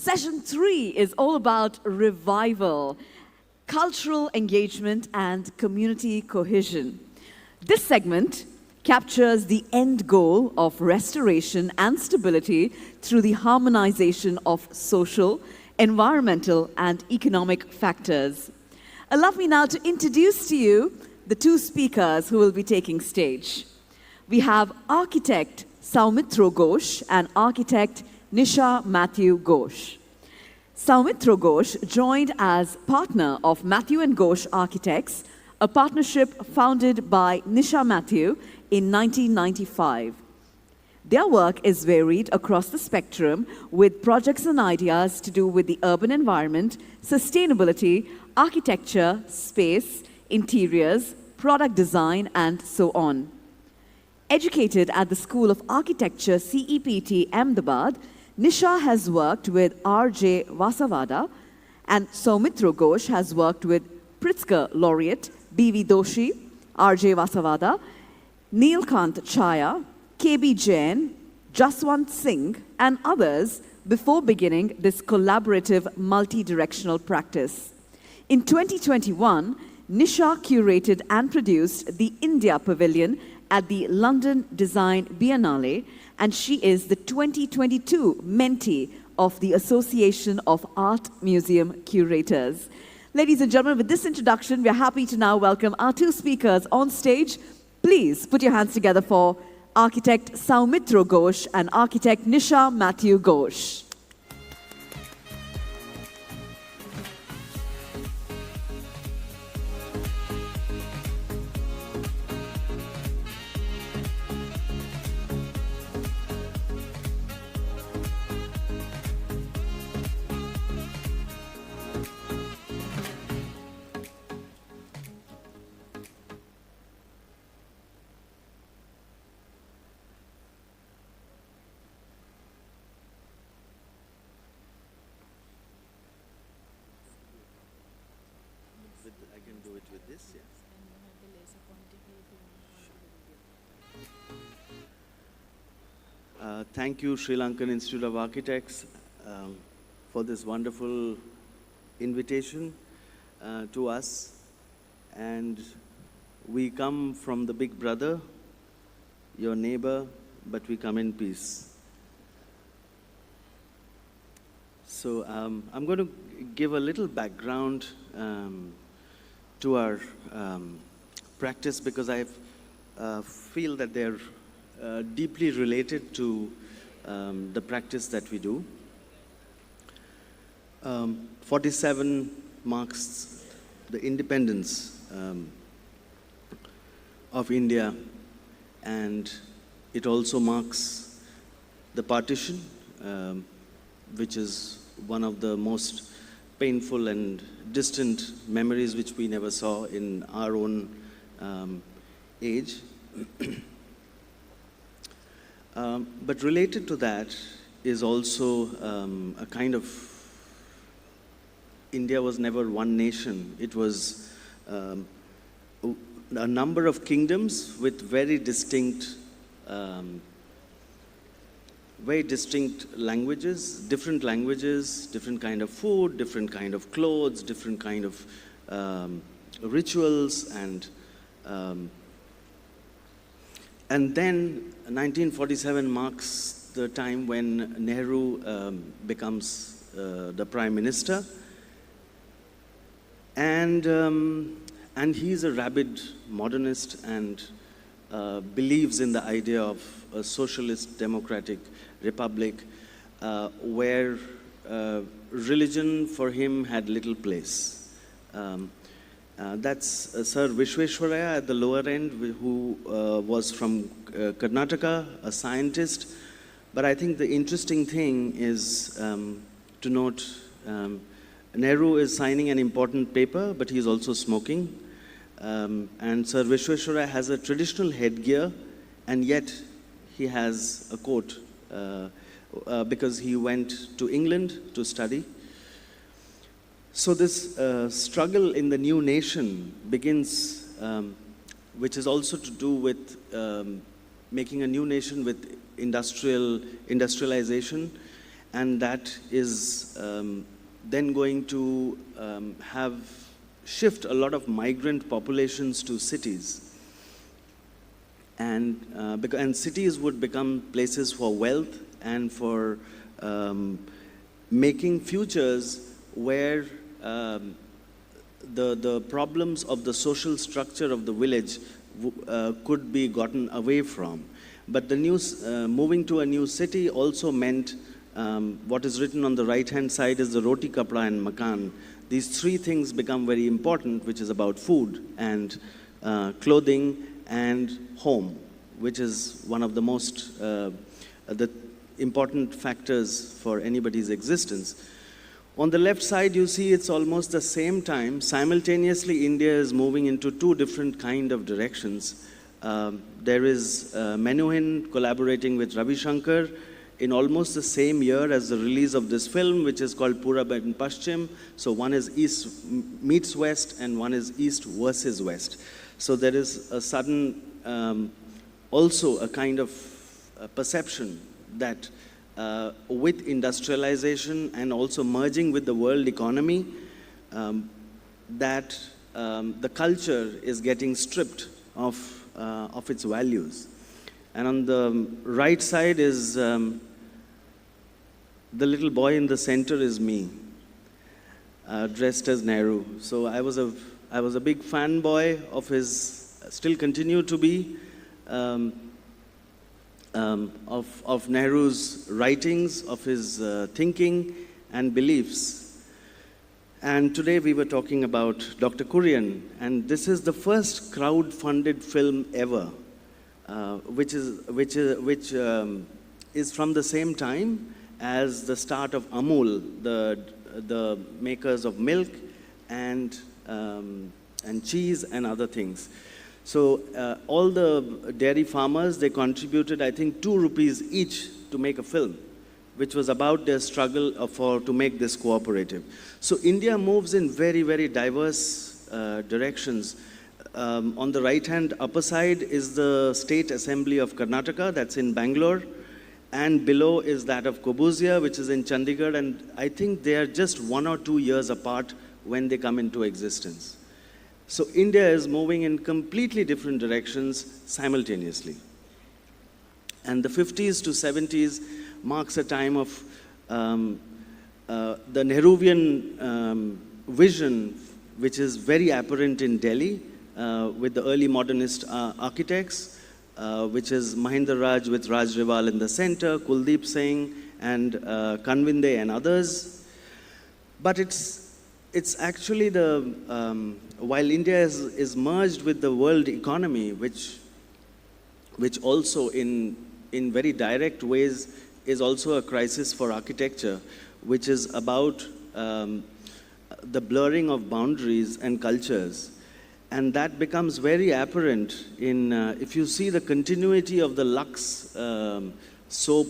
Session 3 is all about revival, cultural engagement, and community cohesion. This segment captures the end goal of restoration and stability through the harmonization of social, environmental, and economic factors. Allow me now to introduce to you the two speakers who will be taking stage. We have architect Soumitra Ghosh and architect Nisha Matthew Ghosh. Soumitra Ghosh joined as partner of Matthew and Ghosh Architects, a partnership founded by Nisha Matthew in 1995. Their work is varied across the spectrum with projects and ideas to do with the urban environment, sustainability, architecture, space, interiors, product design, and so on. Educated at the School of Architecture CEPT Ahmedabad, Nisha has worked with R.J. Vasavada, and Soumitra Ghosh has worked with Pritzker laureate B.V. Doshi, R.J. Vasavada, Neelkant Chaya, K.B. Jain, Jaswant Singh, and others before beginning this collaborative multi-directional practice. In 2021, Nisha curated and produced the India Pavilion at the London Design Biennale, and she is the 2022 mentee of the Association of Art Museum Curators. Ladies and gentlemen, with this introduction, we are happy to now welcome our two speakers on stage. Please put your hands together for architect Soumitra Ghosh and architect Nisha Matthew Ghosh. I can do it with this, yes. Thank you, Sri Lankan Institute of Architects, for this wonderful invitation to us. And we come from the big brother, your neighbor, but we come in peace. So I'm going to give a little background to our practice because I feel that they're deeply related to the practice that we do. 47 marks the independence of India, and it also marks the partition, which is one of the most painful and distant memories which we never saw in our own age. But related to that is also a kind of, India was never one nation. It was a number of kingdoms with very distinct languages, different kind of food, different kind of clothes, different kind of rituals, and then 1947 marks the time when Nehru becomes the Prime Minister, and he's a rabid modernist and believes in the idea of a socialist democratic republic where religion for him had little place. That's Sir Vishweshwaraya at the lower end, who was from Karnataka, a scientist. But I think the interesting thing is to note Nehru is signing an important paper, but he's also smoking. And Sir Vishweshwaraya has a traditional headgear, and yet he has a coat because he went to England to study. So this struggle in the new nation begins, which is also to do with making a new nation with industrialization, and that is then going to shift a lot of migrant populations to cities. And cities would become places for wealth and for making futures where the problems of the social structure of the village could be gotten away from. But the moving to a new city also meant what is written on the right-hand side is the roti, kapra, and makan. These three things become very important, which is about food and clothing and home, which is one of the most the important factors for anybody's existence. On the left side, you see it's almost the same time. Simultaneously, India is moving into two different kind of directions. There is Menuhin collaborating with Ravi Shankar in almost the same year as the release of this film, which is called Purab and Paschim. So one is East meets West, and one is East versus West. So there is a sudden, also a kind of perception that with industrialization and also merging with the world economy, that the culture is getting stripped of its values. And on the right side is the little boy in the center is me, dressed as Nehru. So I was a big fanboy of his, still continue to be, of Nehru's writings, of his thinking and beliefs. And today we were talking about Dr. Kurian, and this is the first crowd-funded film ever, which is from the same time as the start of Amul, the makers of milk and cheese and other things. So all the dairy farmers, they contributed, I think, 2 rupees each to make a film, which was about their struggle to make this cooperative. So India moves in very, very diverse directions. On the right-hand upper side is the State Assembly of Karnataka, that's in Bangalore, and below is that of Kobuzia, which is in Chandigarh, and I think they are just 1 or 2 years apart when they come into existence. So India is moving in completely different directions simultaneously. And the 50s to 70s marks a time of the Nehruvian vision, which is very apparent in Delhi with the early modernist architects, which is Mahinder Raj with Raj Rival in the center, Kuldeep Singh and Kanvinde and others. But it's actually while India is merged with the world economy, which also in very direct ways is also a crisis for architecture, which is about the blurring of boundaries and cultures. And that becomes very apparent in, if you see the continuity of the Lux soap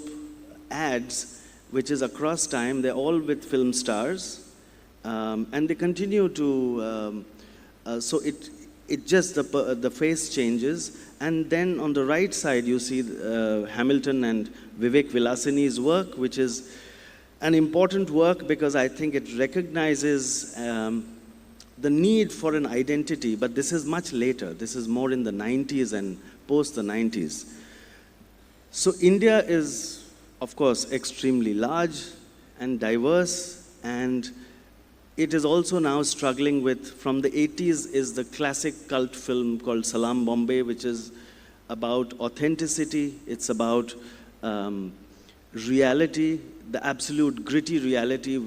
ads, which is across time, they're all with film stars. And they continue to, so it just, the face changes. And then on the right side, you see Hamilton and Vivek Vilasini's work, which is an important work because I think it recognizes the need for an identity, but this is much later. This is more in the 90s and post the 90s. So India is, of course, extremely large and diverse, and it is also now struggling with, from the 80s is the classic cult film called Salam Bombay, which is about authenticity. It's about reality, the absolute gritty reality,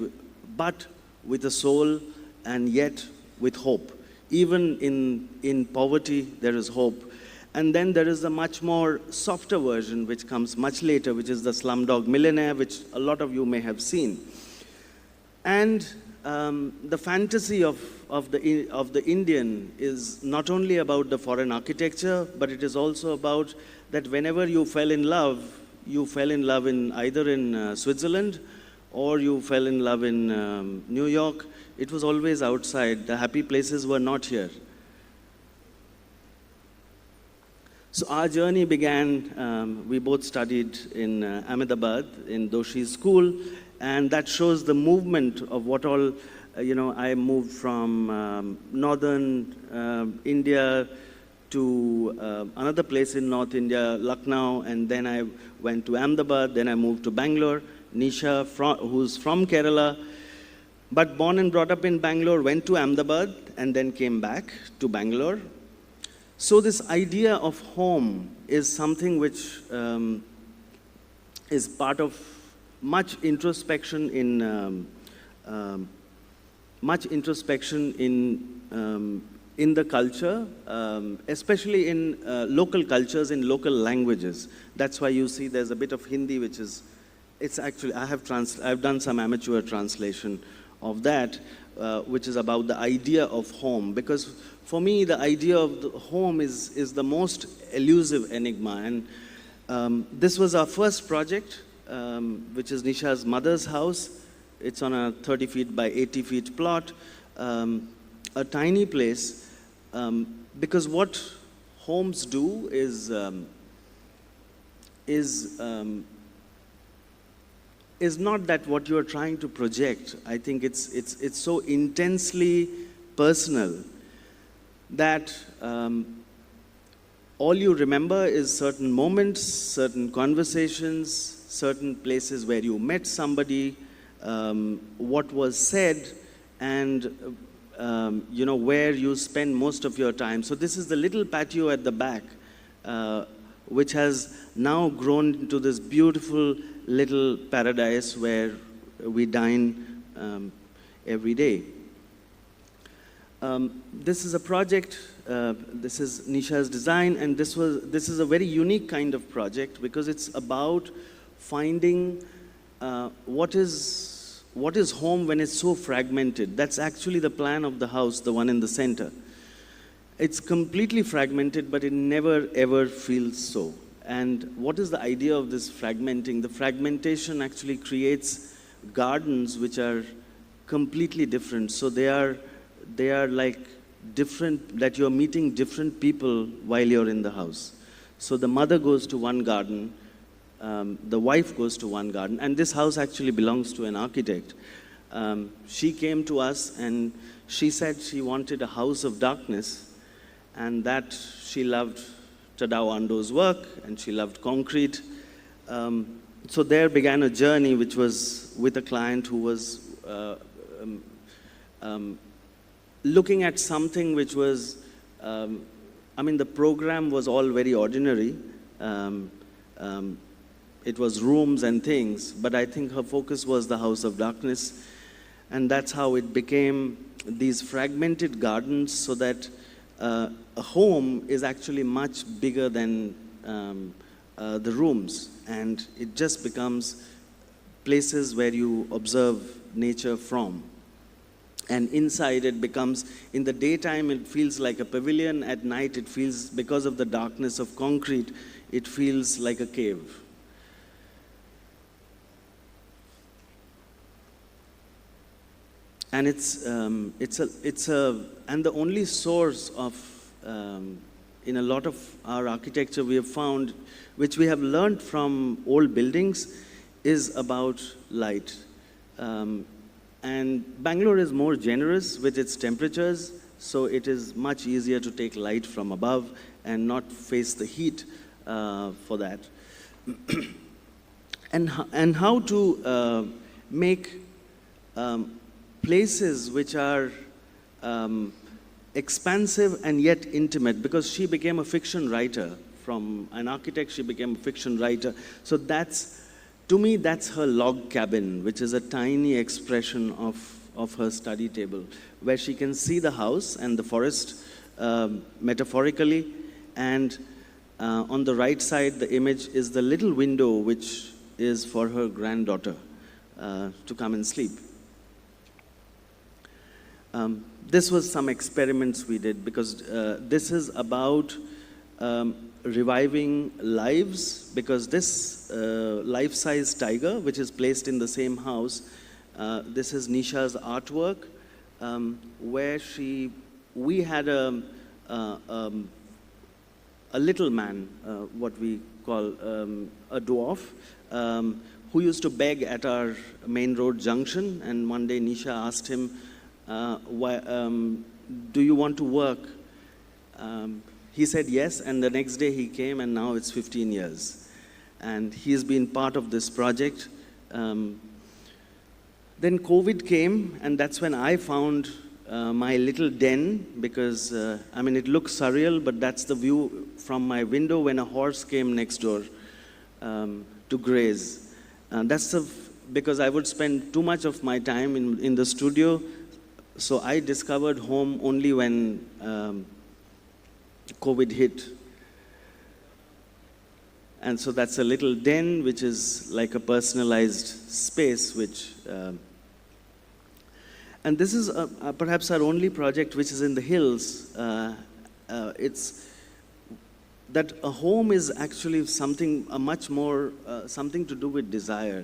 but with a soul and yet with hope. Even in poverty, there is hope. And then there is a much more softer version, which comes much later, which is the Slumdog Millionaire, which a lot of you may have seen. And the fantasy of the Indian is not only about the foreign architecture, but it is also about that whenever you fell in love in either in Switzerland or you fell in love in New York. It was always outside. The happy places were not here. So our journey began, we both studied in Ahmedabad, in Doshi's school, And that shows the movement of what all, I moved from northern India to another place in North India, Lucknow, and then I went to Ahmedabad, then I moved to Bangalore. Nisha, who's from Kerala, but born and brought up in Bangalore, went to Ahmedabad, and then came back to Bangalore. So this idea of home is something which is part of much introspection in the culture, especially in local cultures, in local languages. That's why you see there's a bit of Hindi, which is, it's actually, I've done some amateur translation of that, which is about the idea of home. Because for me, the idea of the home is the most elusive enigma. And this was our first project, which is Nisha's mother's house. It's on a 30 feet by 80 feet plot, a tiny place. Because what homes do is not that what you are trying to project. I think it's so intensely personal that all you remember is certain moments, certain conversations, certain places where you met somebody, what was said, and where you spend most of your time. So this is the little patio at the back, which has now grown into this beautiful little paradise where we dine every day. This is a project, this is Nisha's design, and this is a very unique kind of project because it's about finding what is home when it's so fragmented. That's actually the plan of the house, the one in the center. It's completely fragmented, but it never ever feels so. And what is the idea of this fragmenting? The fragmentation actually creates gardens which are completely different. So they are like different, that you're meeting different people while you're in the house. So the mother goes to one garden, the wife goes to one garden, and this house actually belongs to an architect. She came to us and she said she wanted a house of darkness, and that she loved Tadao Ando's work, and she loved concrete. So there began a journey which was with a client who was looking at something which was, the program was all very ordinary. It was rooms and things, but I think her focus was the house of darkness. And that's how it became these fragmented gardens, so that a home is actually much bigger than the rooms. And it just becomes places where you observe nature from. And inside it becomes, in the daytime it feels like a pavilion, at night it feels, because of the darkness of concrete, it feels like a cave. And and the only source of, in a lot of our architecture we have found, which we have learned from old buildings, is about light. And Bangalore is more generous with its temperatures, so it is much easier to take light from above and not face the heat for that. and how to make places which are expansive and yet intimate, because she became a fiction writer. From an architect, she became a fiction writer. So to me, that's her log cabin, which is a tiny expression of her study table, where she can see the house and the forest metaphorically, and on the right side, the image is the little window which is for her granddaughter to come and sleep. This was some experiments we did, because this is about reviving lives, because this life-size tiger, which is placed in the same house, this is Nisha's artwork, where we had a little man, what we call a dwarf, who used to beg at our main road junction. And one day Nisha asked him, do you want to work? He said yes, and the next day he came, and now it's 15 years. And he's been part of this project. Then COVID came, and that's when I found my little den, because, it looks surreal, but that's the view from my window when a horse came next door to graze. Because I would spend too much of my time in the studio, so I discovered home only when COVID hit. And so that's a little den, which is like a personalized space, which... and this is perhaps our only project which is in the hills. It's that a home is actually something much more, something to do with desire.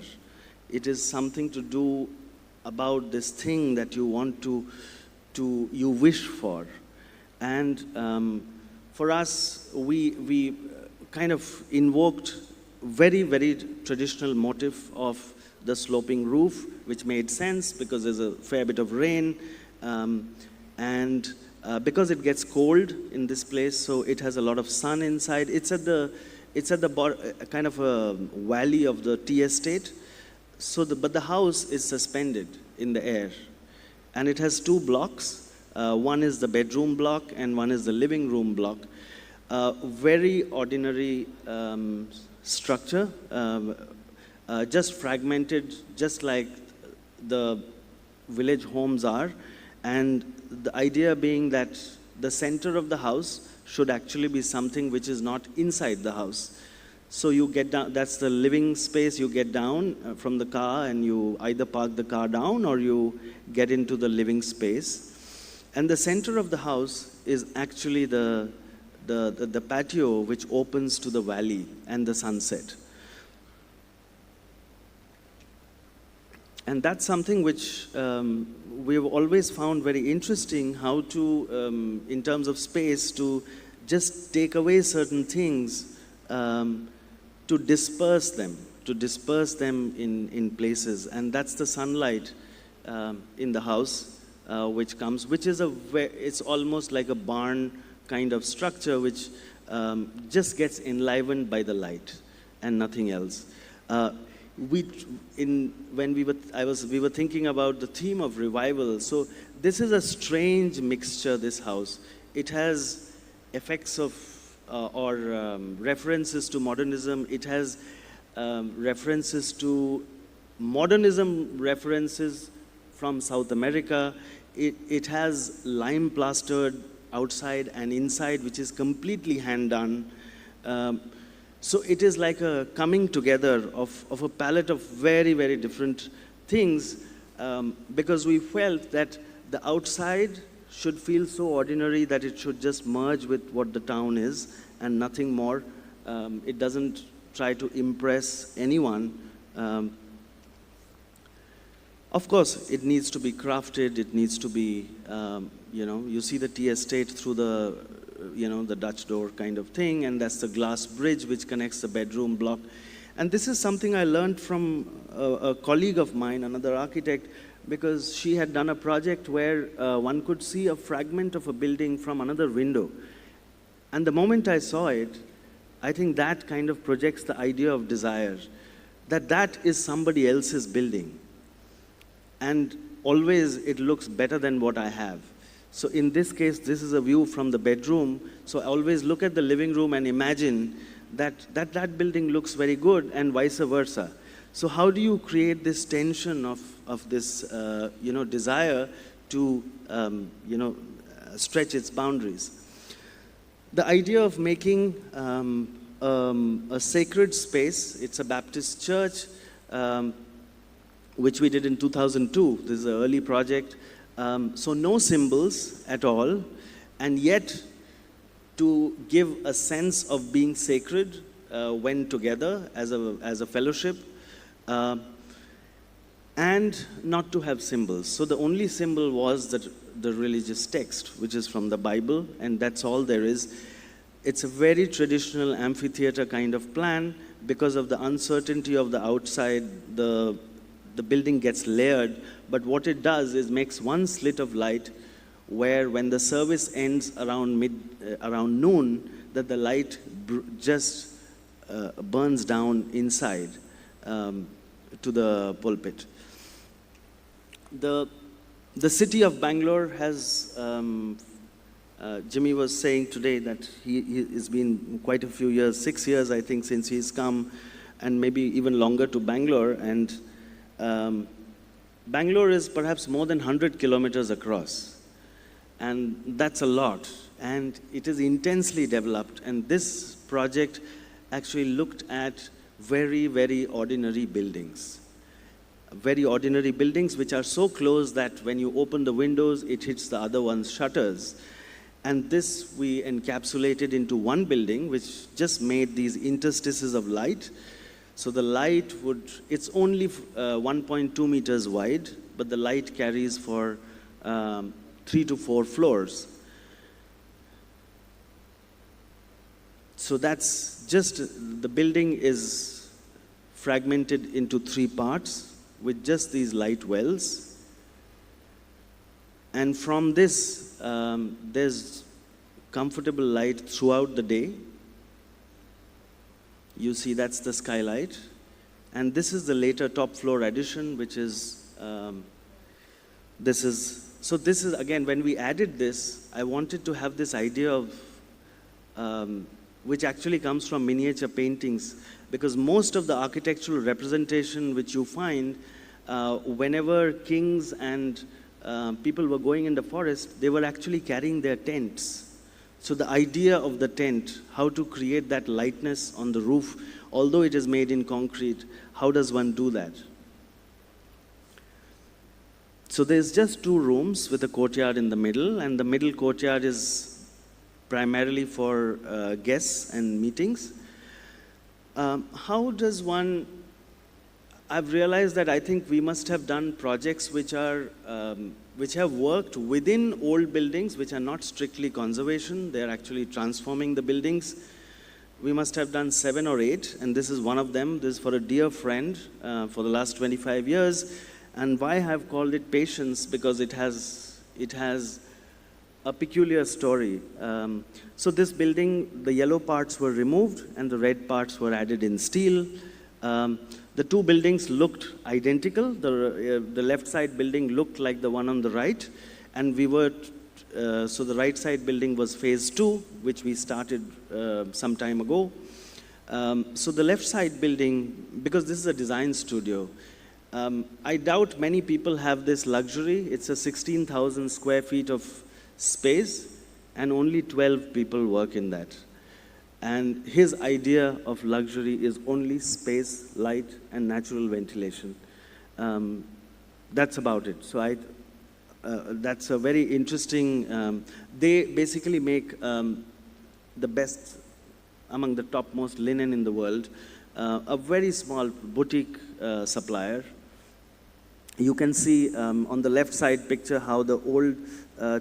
It is something to do about this thing that you want you wish for. And for us, we kind of invoked very, very traditional motif of the sloping roof, which made sense because there's a fair bit of rain, and because it gets cold in this place, so it has a lot of sun inside. It's at the kind of a valley of the tea estate. But the house is suspended in the air, and it has two blocks. One is the bedroom block, and one is the living room block. Very ordinary structure, just fragmented, just like the village homes are. And the idea being that the center of the house should actually be something which is not inside the house. So you get down, that's the living space, you get down from the car and you either park the car down or you get into the living space. And the center of the house is actually the patio which opens to the valley and the sunset. And that's something which we've always found very interesting, how to, in terms of space, to just take away certain things, to disperse them in places. And that's the sunlight in the house, which is it's almost like a barn kind of structure, which just gets enlivened by the light and nothing else. We were thinking about the theme of revival. So this is a strange mixture, this house. It has effects of references to modernism. It has references to modernism, references from South America. It has lime plastered outside and inside, which is completely hand done. So it is like a coming together of a palette of very, very different things, because we felt that the outside should feel so ordinary that it should just merge with what the town is and nothing more. It doesn't try to impress anyone. Of course, it needs to be crafted. It needs to be, you see the tea estate through the Dutch door kind of thing, and that's the glass bridge which connects the bedroom block. And this is something I learned from a colleague of mine, another architect, because she had done a project where one could see a fragment of a building from another window. And the moment I saw it, I think that kind of projects the idea of desire, that is somebody else's building. And always it looks better than what I have. So in this case, this is a view from the bedroom. So I always look at the living room and imagine that building looks very good, and vice versa. So how do you create this tension of this desire to stretch its boundaries? The idea of making a sacred space, it's a Baptist church, which we did in 2002. This is an early project. So no symbols at all, and yet to give a sense of being sacred when together as a fellowship, and not to have symbols. So the only symbol was the religious text, which is from the Bible, and that's all there is. It's a very traditional amphitheater kind of plan, because of the uncertainty of the outside, the building gets layered, but what it does is makes one slit of light where when the service ends around noon, that the light just burns down inside to the pulpit. The city of Bangalore has, Jimmy was saying today that it's been quite a few years, 6 years I think, since he's come, and maybe even longer, to Bangalore. And Bangalore is perhaps more than 100 kilometers across. And that's a lot. And it is intensely developed. And this project actually looked at very, very ordinary buildings. Very ordinary buildings which are so close that when you open the windows, it hits the other one's shutters. And this we encapsulated into one building, which just made these interstices of light. So the light it's only 1.2 meters wide, but the light carries for 3 to 4 floors. So that's just, the building is fragmented into 3 parts with just these light wells. And from this, there's comfortable light throughout the day. You see, that's the skylight. And this is the later top floor addition, which is, so this is, again, when we added this, I wanted to have this idea of, which actually comes from miniature paintings, because most of the architectural representation which you find, whenever kings and people were going in the forest, they were actually carrying their tents. So the idea of the tent, how to create that lightness on the roof, although it is made in concrete, how does one do that? So there's just 2 rooms with a courtyard in the middle, and the middle courtyard is primarily for guests and meetings. How does one, I've realized that I think we must have done projects which have worked within old buildings, which are not strictly conservation. They're actually transforming the buildings. We must have done 7 or 8, and this is one of them. This is for a dear friend for the last 25 years. And why I've called it Patience, because it has a peculiar story. So this building, the yellow parts were removed and the red parts were added in steel. The 2 buildings looked identical. The left side building looked like the one on the right. And so the right side building was phase 2, which we started some time ago. So the left side building, because this is a design studio, I doubt many people have this luxury. It's a 16,000 square feet of space, and only 12 people work in that. And his idea of luxury is only space, light, and natural ventilation. That's about it. So that's a very interesting, they basically make the best, among the topmost linen in the world, a very small boutique supplier. You can see on the left side picture how the old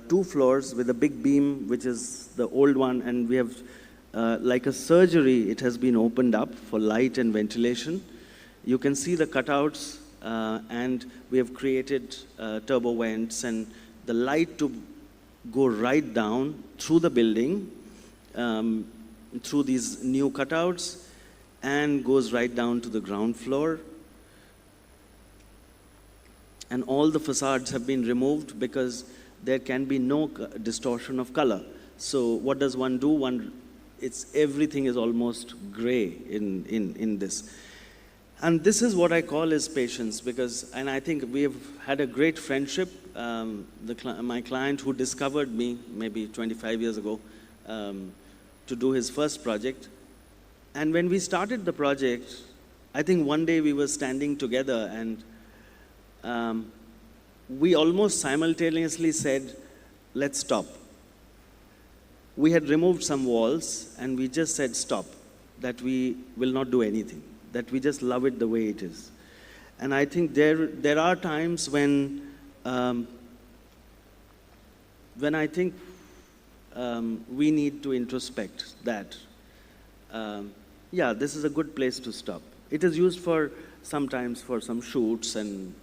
2 floors with a big beam, which is the old one, and we have like a surgery, it has been opened up for light and ventilation. You can see the cutouts, and we have created turbo vents and the light to go right down through the building, through these new cutouts, and goes right down to the ground floor. And all the facades have been removed because there can be no distortion of color. So what does one do? Everything is almost gray in this. And this is what I call as patience, and I think we have had a great friendship. My client who discovered me maybe 25 years ago to do his first project. And when we started the project, I think one day we were standing together and we almost simultaneously said, let's stop. We had removed some walls and we just said stop, that we will not do anything, that we just love it the way it is. And I think there are times when I think we need to introspect that. yeah, this is a good place to stop. It is used for sometimes for some shoots, and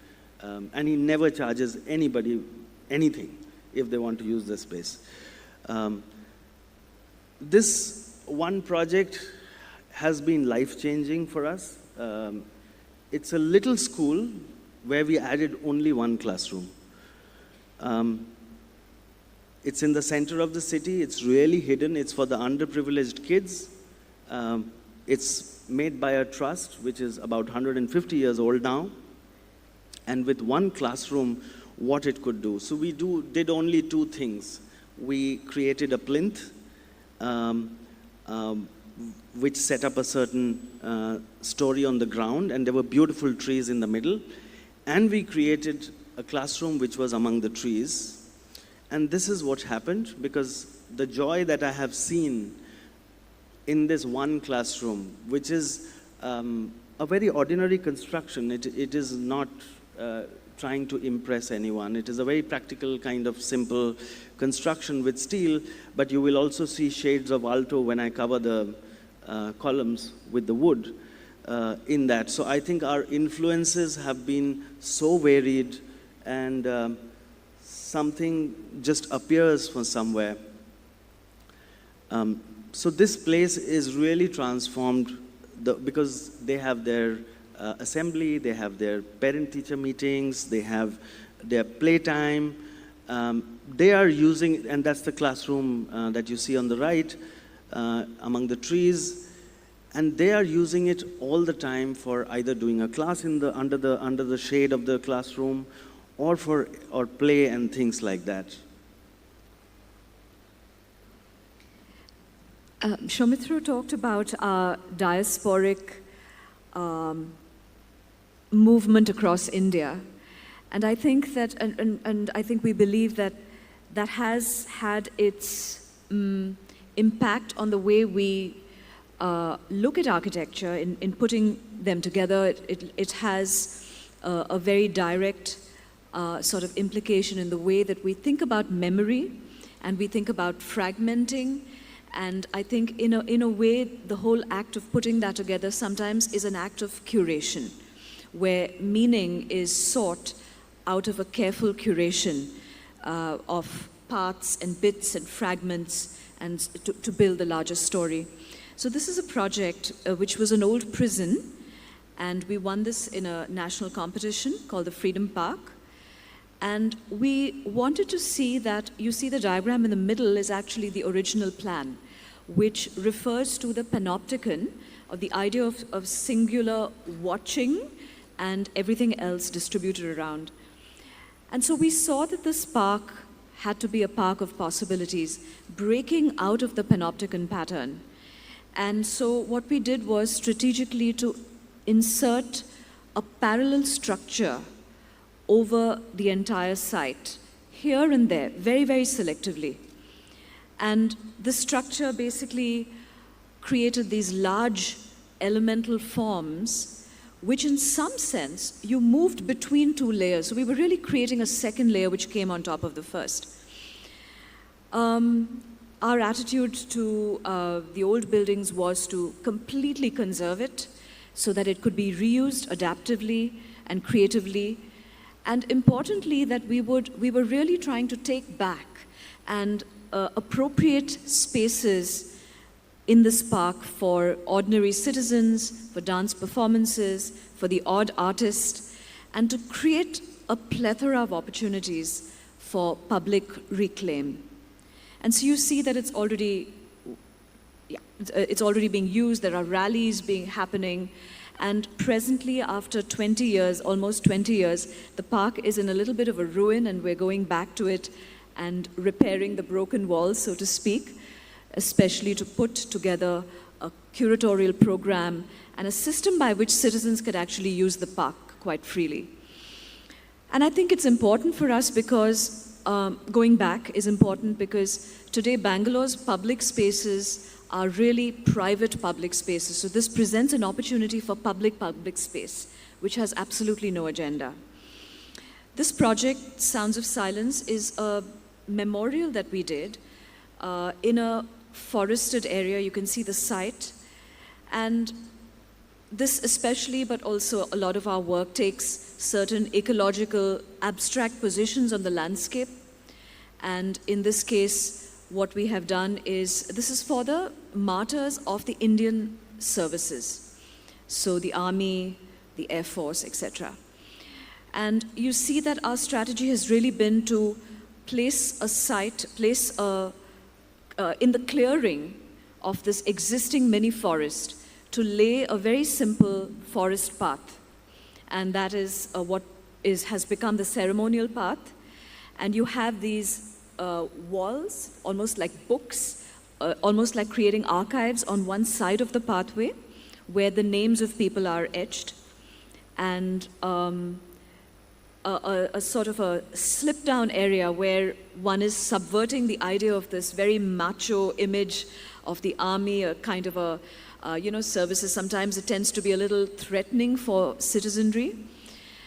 he never charges anybody anything if they want to use the space. This one project has been life-changing for us. It's a little school where we added only one classroom. It's in the center of the city. It's really hidden. It's for the underprivileged kids. It's made by a trust which is about 150 years old now. And with one classroom, what it could do. So we did only two things. We created a plinth, which set up a certain story on the ground, and there were beautiful trees in the middle. And we created a classroom which was among the trees. And this is what happened, because the joy that I have seen in this one classroom, which is a very ordinary construction. It is not trying to impress anyone. It is a very practical kind of simple construction with steel, but you will also see shades of alto when I cover the columns with the wood in that. So I think our influences have been so varied, and something just appears from somewhere. So this place is really transformed because they have their assembly, they have their parent-teacher meetings, they have their playtime. They are using, and that's the classroom that you see on the right, among the trees, and they are using it all the time for either doing a class under the shade of the classroom, or play and things like that. Soumitra talked about our diasporic movement across India, and I think that, and I think we believe that that has had its impact on the way we look at architecture in putting them together. It has a very direct sort of implication in the way that we think about memory, and we think about fragmenting. And I think in a way, the whole act of putting that together sometimes is an act of curation, where meaning is sought out of a careful curation of parts and bits and fragments, and to build a larger story. So this is a project which was an old prison, and we won this in a national competition called the Freedom Park. And we wanted to see that, you see the diagram in the middle is actually the original plan, which refers to the panopticon, or the idea of singular watching and everything else distributed around. And so we saw that this park had to be a park of possibilities, breaking out of the panopticon pattern. And so what we did was strategically to insert a parallel structure over the entire site, here and there, very, very selectively. And the structure basically created these large elemental forms, which in some sense, you moved between two layers. So we were really creating a second layer which came on top of the first. Our attitude to the old buildings was to completely conserve it so that it could be reused adaptively and creatively. And importantly, that we were really trying to take back and appropriate spaces in this park for ordinary citizens, for dance performances, for the odd artist, and to create a plethora of opportunities for public reclaim. And so you see that it's already being used. There are rallies happening. And presently, after 20 years, almost 20 years, the park is in a little bit of a ruin, and we're going back to it and repairing the broken walls, so to speak, especially to put together a curatorial program and a system by which citizens could actually use the park quite freely. And I think it's important for us because going back is important because today Bangalore's public spaces are really private public spaces. So this presents an opportunity for public space, which has absolutely no agenda. This project, Sounds of Silence, is a memorial that we did in a forested area. You can see the site. And this especially, but also a lot of our work takes certain ecological abstract positions on the landscape. And in this case, what we have done is, this is for the martyrs of the Indian services. So the army, the Air Force, etc. And you see that our strategy has really been to place a site, in the clearing of this existing mini forest, to lay a very simple forest path. And that is has become the ceremonial path. And you have these walls, almost like books, almost like creating archives on one side of the pathway, where the names of people are etched. And a sort of a slip-down area where one is subverting the idea of this very macho image of the army, a kind of a services. Sometimes it tends to be a little threatening for citizenry.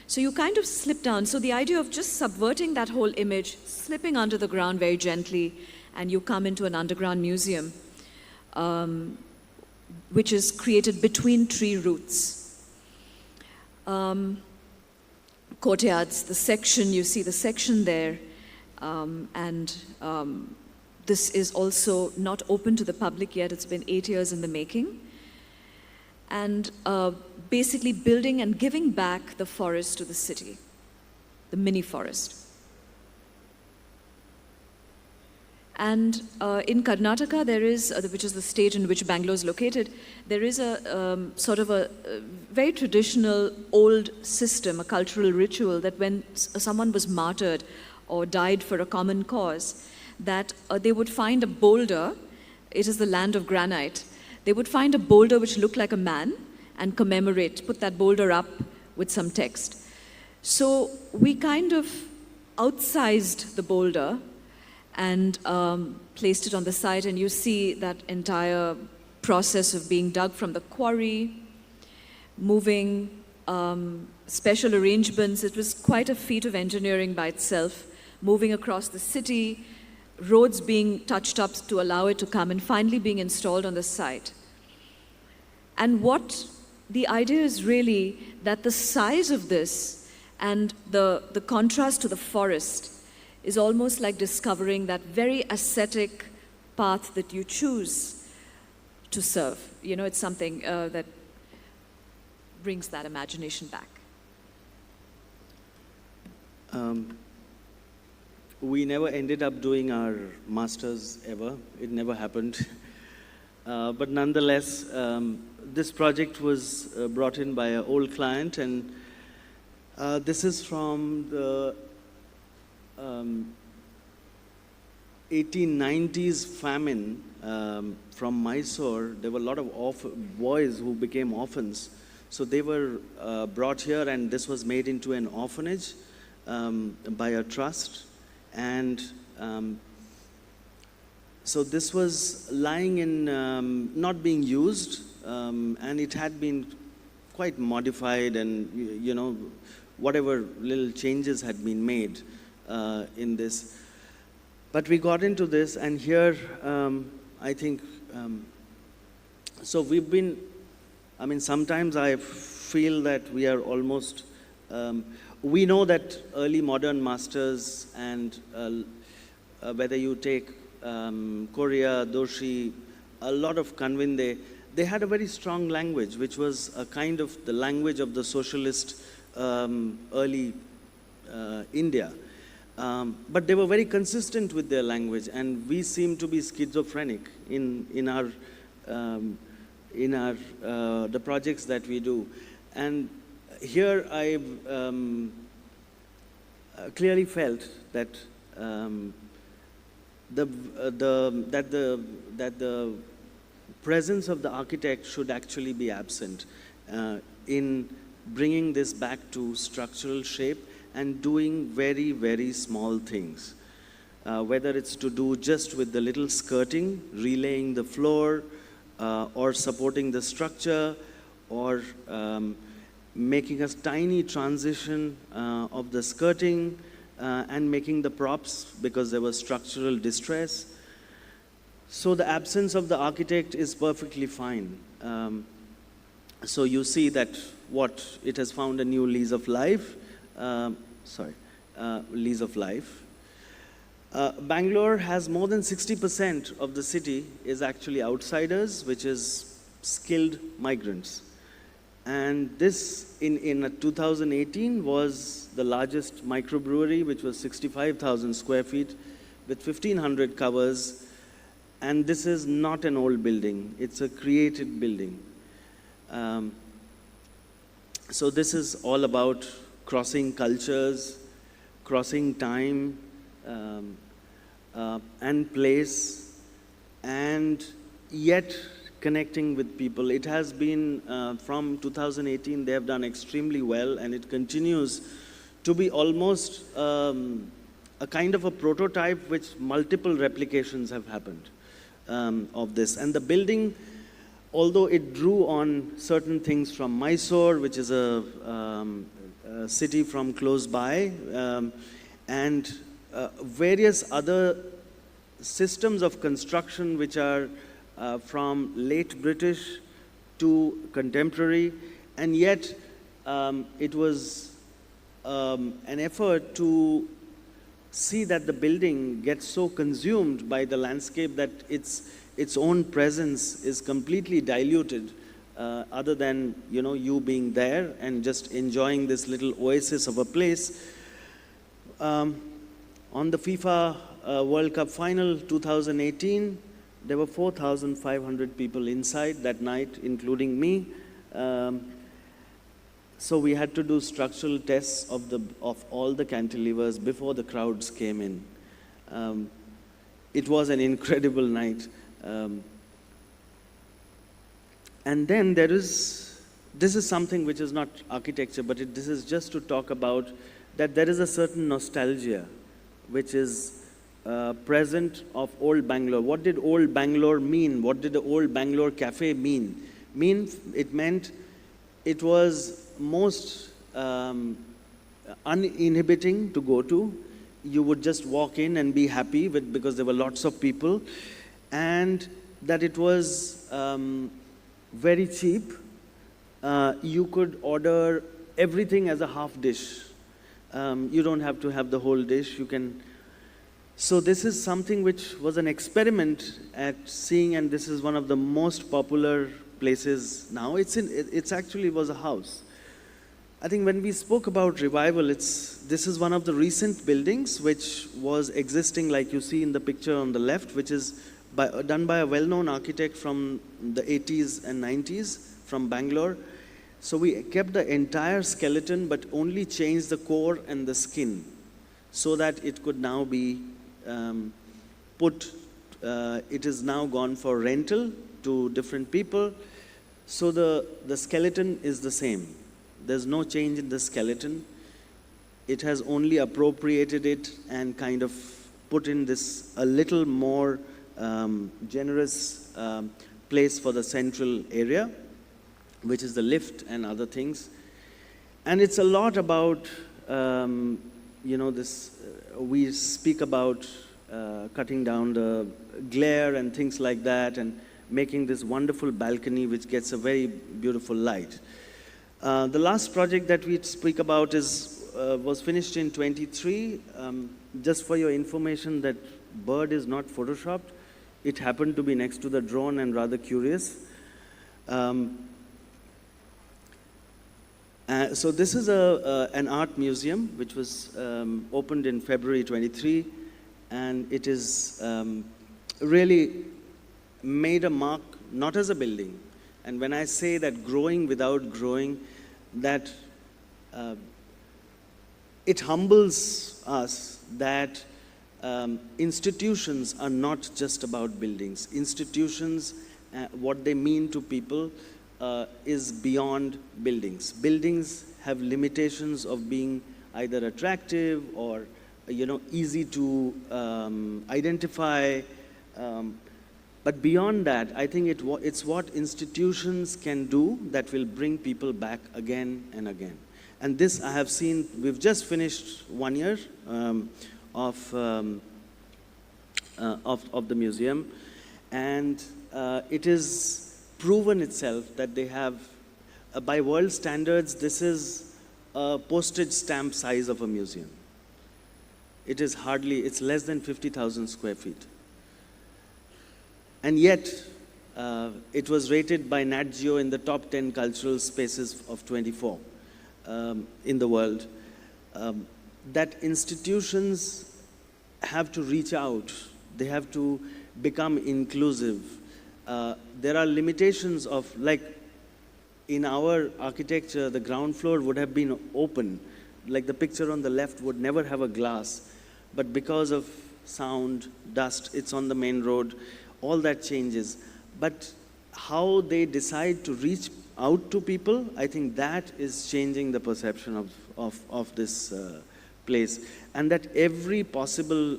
So you kind of slip down. So the idea of just subverting that whole image, slipping under the ground very gently, and you come into an underground museum, which is created between tree roots. Courtyards, the section, you see the section there, this is also not open to the public yet. It's been 8 years in the making. And basically building and giving back the forest to the city, the mini forest. And in Karnataka, there is, which is the state in which Bangalore is located, there is a sort of a very traditional old system, a cultural ritual, that when someone was martyred or died for a common cause, that they would find a boulder. It is the land of granite. They would find a boulder which looked like a man and commemorate, put that boulder up with some text. So we kind of outsized the boulder and placed it on the site, and you see that entire process of being dug from the quarry, moving, special arrangements. It was quite a feat of engineering by itself, moving across the city, roads being touched up to allow it to come, and finally being installed on the site. And what the idea is really that the size of this and the contrast to the forest is almost like discovering that very ascetic path that you choose to serve. You know, it's something that brings that imagination back. We never ended up doing our masters ever. It never happened. But nonetheless, this project was brought in by an old client, and this is from the 1890s famine from Mysore. There were a lot of boys who became orphans. So they were brought here, and this was made into an orphanage by a trust. And so this was lying in, not being used, and it had been quite modified, and you know, whatever little changes had been made in this. But we got into this, and here, I think, so we've been, I mean, sometimes I feel that we are almost, we know that early modern masters, and whether you take Korea, Doshi, a lot of Kanvinde, they had a very strong language, which was a kind of the language of the socialist early India. But they were very consistent with their language, and we seem to be schizophrenic in our the projects that we do. And here I clearly felt that the presence of the architect should actually be absent in bringing this back to structural shape and doing very, very small things. Whether it's to do just with the little skirting, relaying the floor, or supporting the structure, or making a tiny transition of the skirting, and making the props because there was structural distress. So the absence of the architect is perfectly fine. So you see that it has found a new lease of life. Lease of life. Bangalore has more than 60% of the city is actually outsiders, which is skilled migrants. And this, in 2018, was the largest microbrewery, which was 65,000 square feet with 1,500 covers. And this is not an old building. It's a created building. So this is all about crossing cultures, crossing time, and place, and yet connecting with people. It has been, from 2018, they have done extremely well, and it continues to be almost a kind of a prototype which multiple replications have happened of this. And the building, although it drew on certain things from Mysore, which is a city from close by, and various other systems of construction which are from late British to contemporary, and yet it was an effort to see that the building gets so consumed by the landscape that its own presence is completely diluted, other than you being there and just enjoying this little oasis of a place. On the FIFA World Cup final 2018, there were 4,500 people inside that night, including me. So we had to do structural tests of all the cantilevers before the crowds came in. It was an incredible night. And then this is something which is not architecture, but this is just to talk about that there is a certain nostalgia which is present of old Bangalore. What did old Bangalore mean? What did the old Bangalore cafe mean? It meant it was most uninhibiting to go to. You would just walk in and be happy because there were lots of people, and that it was very cheap. You could order everything as a half dish. You don't have to have the whole dish. You can. So this is something which was an experiment at seeing, and this is one of the most popular places now. It's actually was a house. I think when we spoke about revival, this is one of the recent buildings which was existing, like you see in the picture on the left, which is done by a well-known architect from the 80s and 90s from Bangalore. So we kept the entire skeleton, but only changed the core and the skin, so that it could now be it is now gone for rental to different people. So the skeleton is the same. There's no change in the skeleton. It has only appropriated it and kind of put in this a little more generous place for the central area, which is the lift and other things. And it's a lot about, this, we speak about cutting down the glare and things like that, and making this wonderful balcony which gets a very beautiful light. The last project that we speak about was finished in 23. Just for your information, that bird is not photoshopped. It happened to be next to the drone and rather curious. So this is an art museum which was opened in February 23, and it is really made a mark, not as a building. And when I say that growing without growing, that it humbles us that institutions are not just about buildings. Institutions, what they mean to people, is beyond buildings. Buildings have limitations of being either attractive or easy to identify. But beyond that, I think it's what institutions can do that will bring people back again and again. And this I have seen. We've just finished 1 year of the museum, and it is proven itself that they have by world standards, this is a postage stamp size of a museum. It is hardly, it's less than 50,000 square feet. And yet, it was rated by Nat Geo in the top 10 cultural spaces of 24 in the world. That institutions have to reach out. They have to become inclusive. There are limitations of, like, in our architecture, the ground floor would have been open. Like the picture on the left would never have a glass. But because of sound, dust, it's on the main road, all that changes. But how they decide to reach out to people, I think that is changing the perception of this place. And that every possible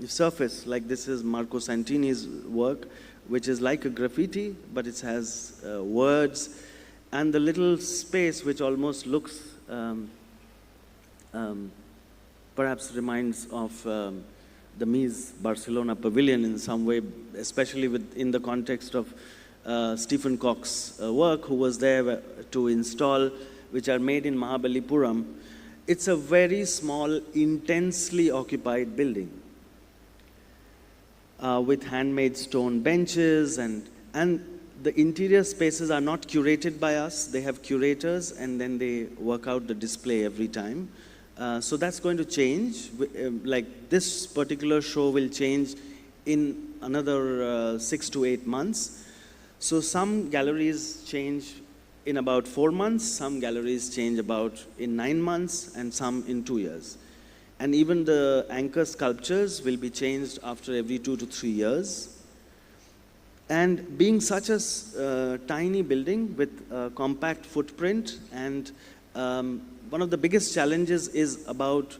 surface, like this is Marco Santini's work, which is like a graffiti, but it has words, and the little space which almost looks, perhaps reminds of the Mies Barcelona Pavilion in some way, especially in the context of Stephen Koch's work, who was there to install, which are made in Mahabalipuram. It's a very small, intensely occupied building with handmade stone benches, and the interior spaces are not curated by us. They have curators, and then they work out the display every time. So that's going to change. Like this particular show will change in another 6 to 8 months. So some galleries change in about 4 months, some galleries change about in 9 months, and some in 2 years. And even the anchor sculptures will be changed after every 2 to 3 years. And being such a tiny building with a compact footprint, and one of the biggest challenges is about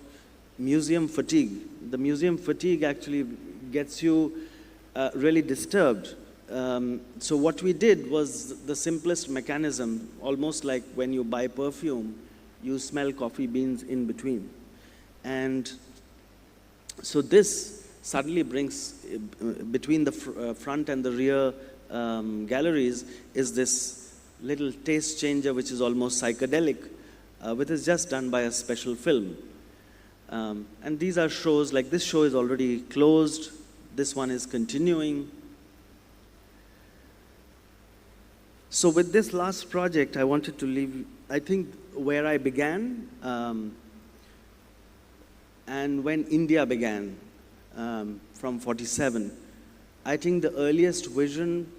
museum fatigue. The museum fatigue actually gets you really disturbed. So what we did was the simplest mechanism, almost like when you buy perfume, you smell coffee beans in between. And so this suddenly brings, between the front and the rear galleries, is this little taste changer which is almost psychedelic, which is just done by a special film. And these are shows, like this show is already closed, this one is continuing. So with this last project, I wanted to leave, I think, where I began, and when India began, from 47. I think the earliest vision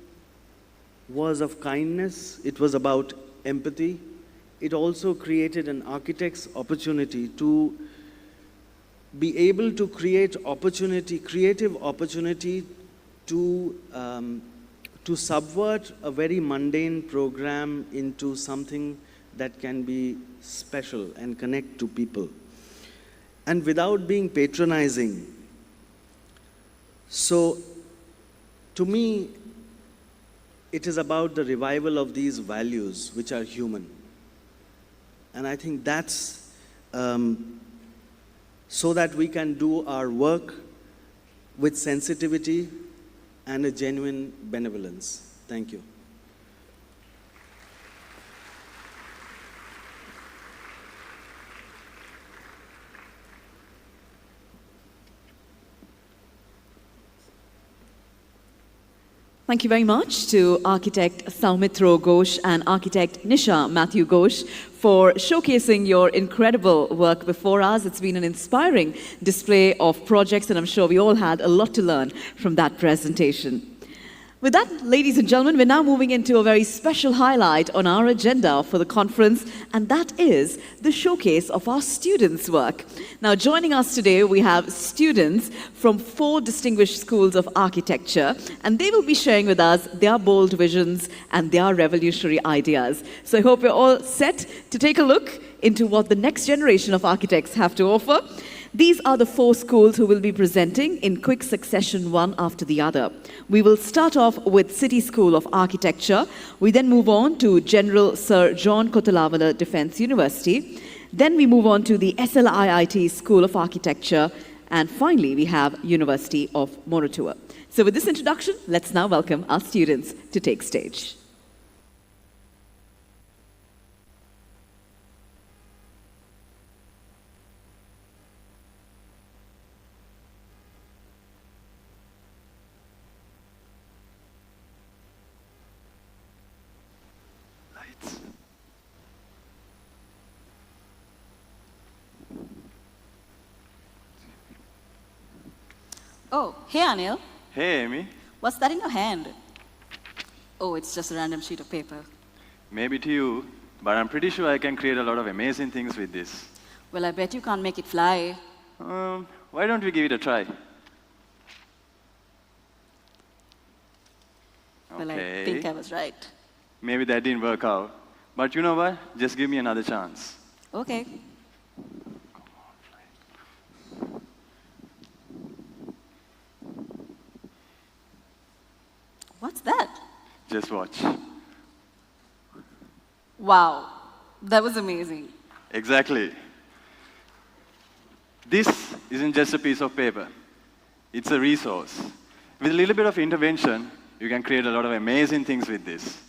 was of kindness. It was about empathy. It also created an architect's opportunity to be able to create opportunity, creative opportunity to subvert a very mundane program into something that can be special and connect to people. And without being patronizing. So, to me, it is about the revival of these values which are human. And I think that's so that we can do our work with sensitivity and a genuine benevolence. Thank you. Thank you very much to architect Soumitra Ghosh and architect Nisha Matthew Ghosh for showcasing your incredible work before us. It's been an inspiring display of projects, and I'm sure we all had a lot to learn from that presentation. With that, ladies and gentlemen, we're now moving into a very special highlight on our agenda for the conference, and that is the showcase of our students' work. Now, joining us today, we have students from 4 distinguished schools of architecture, and they will be sharing with us their bold visions and their revolutionary ideas. So I hope you're all set to take a look into what the next generation of architects have to offer. These are the 4 schools who will be presenting in quick succession, one after the other. We will start off with City School of Architecture. We then move on to General Sir John Kotalawala Defence University. Then we move on to the SLIIT School of Architecture. And finally, we have University of Moratuwa. So with this introduction, let's now welcome our students to take stage. Oh, hey Anil. Hey, Amy. What's that in your hand? Oh, it's just a random sheet of paper. Maybe to you, but I'm pretty sure I can create a lot of amazing things with this. Well, I bet you can't make it fly. Why don't we give it a try? Well, Okay. I think I was right. Maybe that didn't work out. But you know what? Just give me another chance. Okay. What's that? Just watch. Wow, that was amazing. Exactly. This isn't just a piece of paper. It's a resource. With a little bit of intervention, you can create a lot of amazing things with this.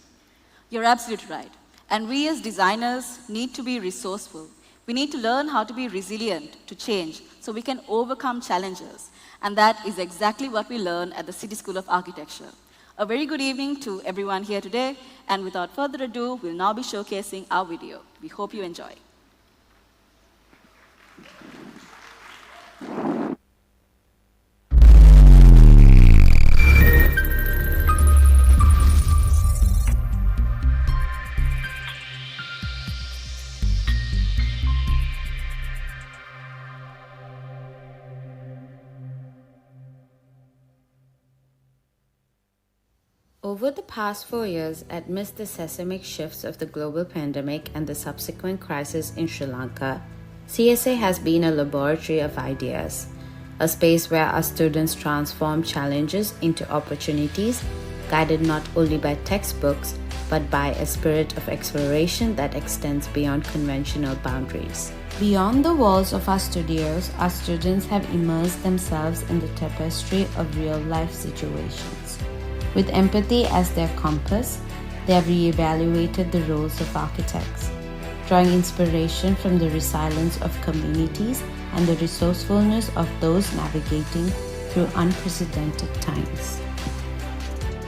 You're absolutely right. And we as designers need to be resourceful. We need to learn how to be resilient to change so we can overcome challenges. And that is exactly what we learn at the City School of Architecture. A very good evening to everyone here today. And without further ado, we'll now be showcasing our video. We hope you enjoy. Over the past 4 years, amidst the seismic shifts of the global pandemic and the subsequent crisis in Sri Lanka, CSA has been a laboratory of ideas, a space where our students transform challenges into opportunities, guided not only by textbooks, but by a spirit of exploration that extends beyond conventional boundaries. Beyond the walls of our studios, our students have immersed themselves in the tapestry of real-life situations. With empathy as their compass, they have reevaluated the roles of architects, drawing inspiration from the resilience of communities and the resourcefulness of those navigating through unprecedented times.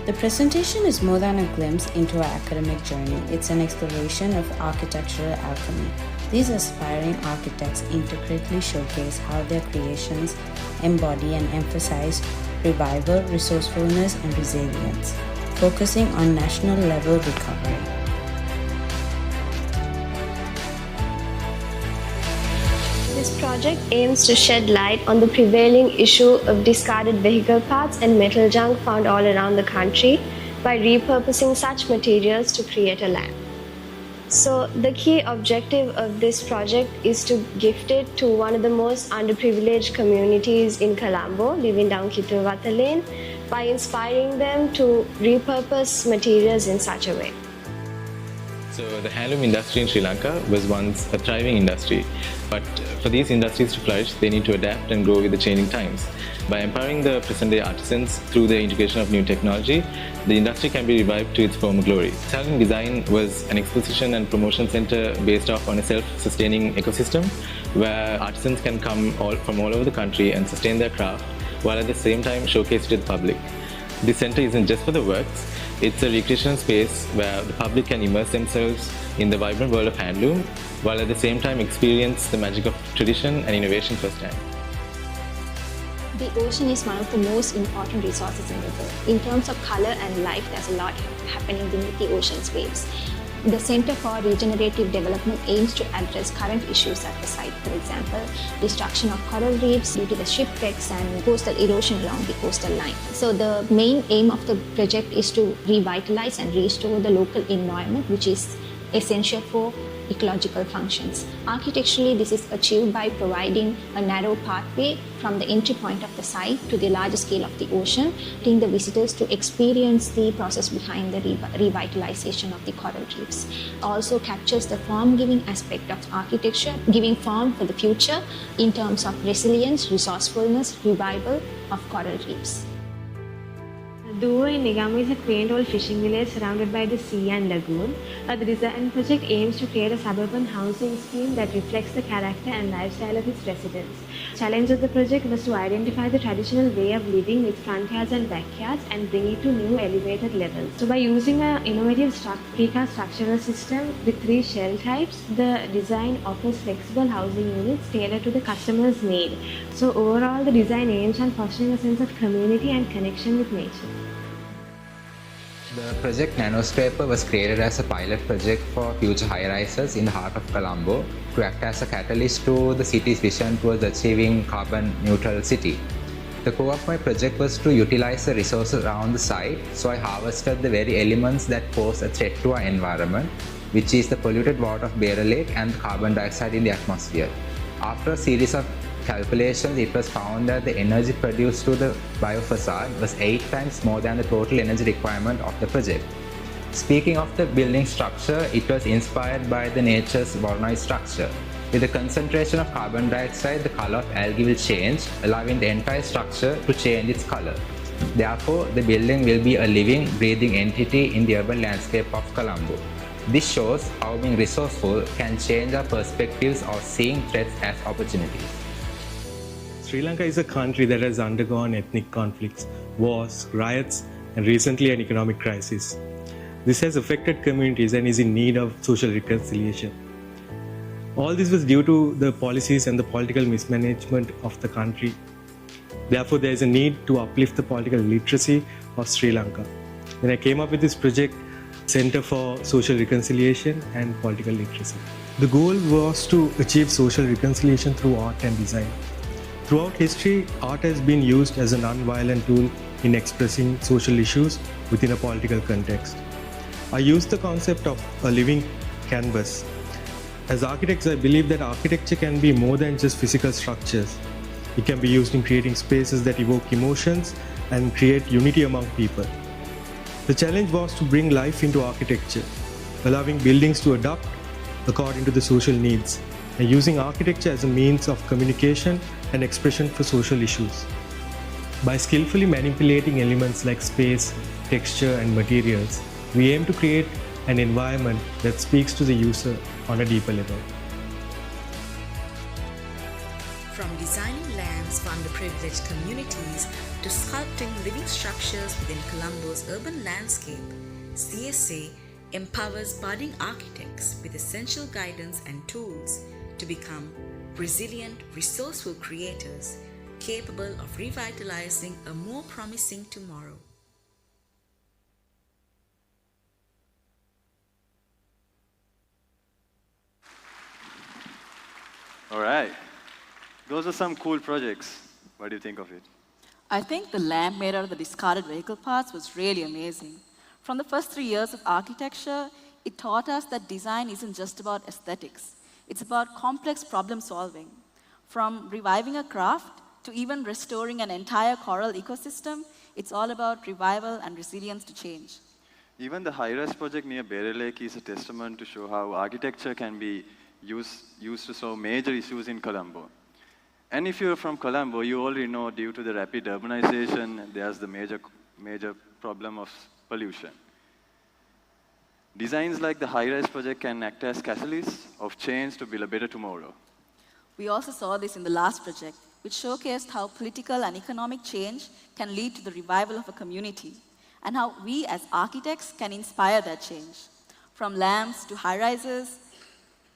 The presentation is more than a glimpse into our academic journey. It's an exploration of architectural alchemy. These aspiring architects intricately showcase how their creations embody and emphasize revival, resourcefulness, and resilience, focusing on national level recovery. This project aims to shed light on the prevailing issue of discarded vehicle parts and metal junk found all around the country by repurposing such materials to create a lamp. So the key objective of this project is to gift it to one of the most underprivileged communities in Colombo, living down Kitulwata Lane, by inspiring them to repurpose materials in such a way. So the handloom industry in Sri Lanka was once a thriving industry, but for these industries to flourish, they need to adapt and grow with the changing times. By empowering the present-day artisans through the integration of new technology, the industry can be revived to its former glory. Handloom Design was an exposition and promotion center based off on a self-sustaining ecosystem where artisans can come from all over the country and sustain their craft while at the same time showcase it to the public. This center isn't just for the works, it's a recreational space where the public can immerse themselves in the vibrant world of handloom while at the same time experience the magic of tradition and innovation firsthand. The ocean is one of the most important resources in the world. In terms of color and life, there's a lot happening beneath the ocean's waves. The Center for Regenerative Development aims to address current issues at the site, for example, destruction of coral reefs due to the shipwrecks and coastal erosion along the coastal line. So the main aim of the project is to revitalize and restore the local environment, which is essential for ecological functions. Architecturally, this is achieved by providing a narrow pathway from the entry point of the site to the larger scale of the ocean, letting the visitors to experience the process behind the revitalization of the coral reefs. Also captures the form-giving aspect of architecture, giving form for the future in terms of resilience, resourcefulness, revival of coral reefs. Duo in Negamo is a quaint old fishing village surrounded by the sea and lagoon. The design project aims to create a suburban housing scheme that reflects the character and lifestyle of its residents. The challenge of the project was to identify the traditional way of living with front yards and backyards and bring it to new elevated levels. So by using an innovative precast structural system with 3 shell types, the design offers flexible housing units tailored to the customer's need. So overall, the design aims at fostering a sense of community and connection with nature. The project Nanoscraper was created as a pilot project for future high-rises in the heart of Colombo to act as a catalyst to the city's vision towards achieving carbon-neutral city. The core of my project was to utilize the resources around the site, so I harvested the very elements that pose a threat to our environment, which is the polluted water of Bear Lake and the carbon dioxide in the atmosphere. After a series of calculations, it was found that the energy produced to the biofacade was 8 times more than the total energy requirement of the project. Speaking of the building structure, it was inspired by the nature's Voronoi structure. With the concentration of carbon dioxide, the color of algae will change, allowing the entire structure to change its color. Therefore, the building will be a living, breathing entity in the urban landscape of Colombo. This shows how being resourceful can change our perspectives of seeing threats as opportunities. Sri Lanka is a country that has undergone ethnic conflicts, wars, riots, and recently an economic crisis. This has affected communities and is in need of social reconciliation. All this was due to the policies and the political mismanagement of the country. Therefore, there is a need to uplift the political literacy of Sri Lanka. When I came up with this project, Center for Social Reconciliation and Political Literacy. The goal was to achieve social reconciliation through art and design. Throughout history, art has been used as a non-violent tool in expressing social issues within a political context. I used the concept of a living canvas. As architects, I believe that architecture can be more than just physical structures. It can be used in creating spaces that evoke emotions and create unity among people. The challenge was to bring life into architecture, allowing buildings to adapt according to the social needs, and using architecture as a means of communication and expression for social issues. By skillfully manipulating elements like space, texture, and materials, we aim to create an environment that speaks to the user on a deeper level. From designing lands for underprivileged communities to sculpting living structures within Colombo's urban landscape, CSA empowers budding architects with essential guidance and tools to become resilient, resourceful creators capable of revitalizing a more promising tomorrow. All right. Those are some cool projects. What do you think of it? I think the lamp made out of the discarded vehicle parts was really amazing. From the first 3 years of architecture, it taught us that design isn't just about aesthetics. It's about complex problem solving. From reviving a craft to even restoring an entire coral ecosystem, it's all about revival and resilience to change. Even the high-rise project near Bear Lake is a testament to show how architecture can be used to solve major issues in Colombo. And if you're from Colombo, you already know due to the rapid urbanization, there's the major problem of pollution. Designs like the high-rise project can act as catalysts of change to build a better tomorrow. We also saw this in the last project, which showcased how political and economic change can lead to the revival of a community, and how we as architects can inspire that change. From lamps to high-rises,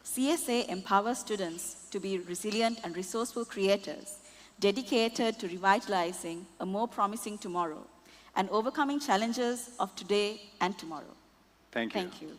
CSA empowers students to be resilient and resourceful creators, dedicated to revitalizing a more promising tomorrow and overcoming challenges of today and tomorrow. Thank you. Thank you.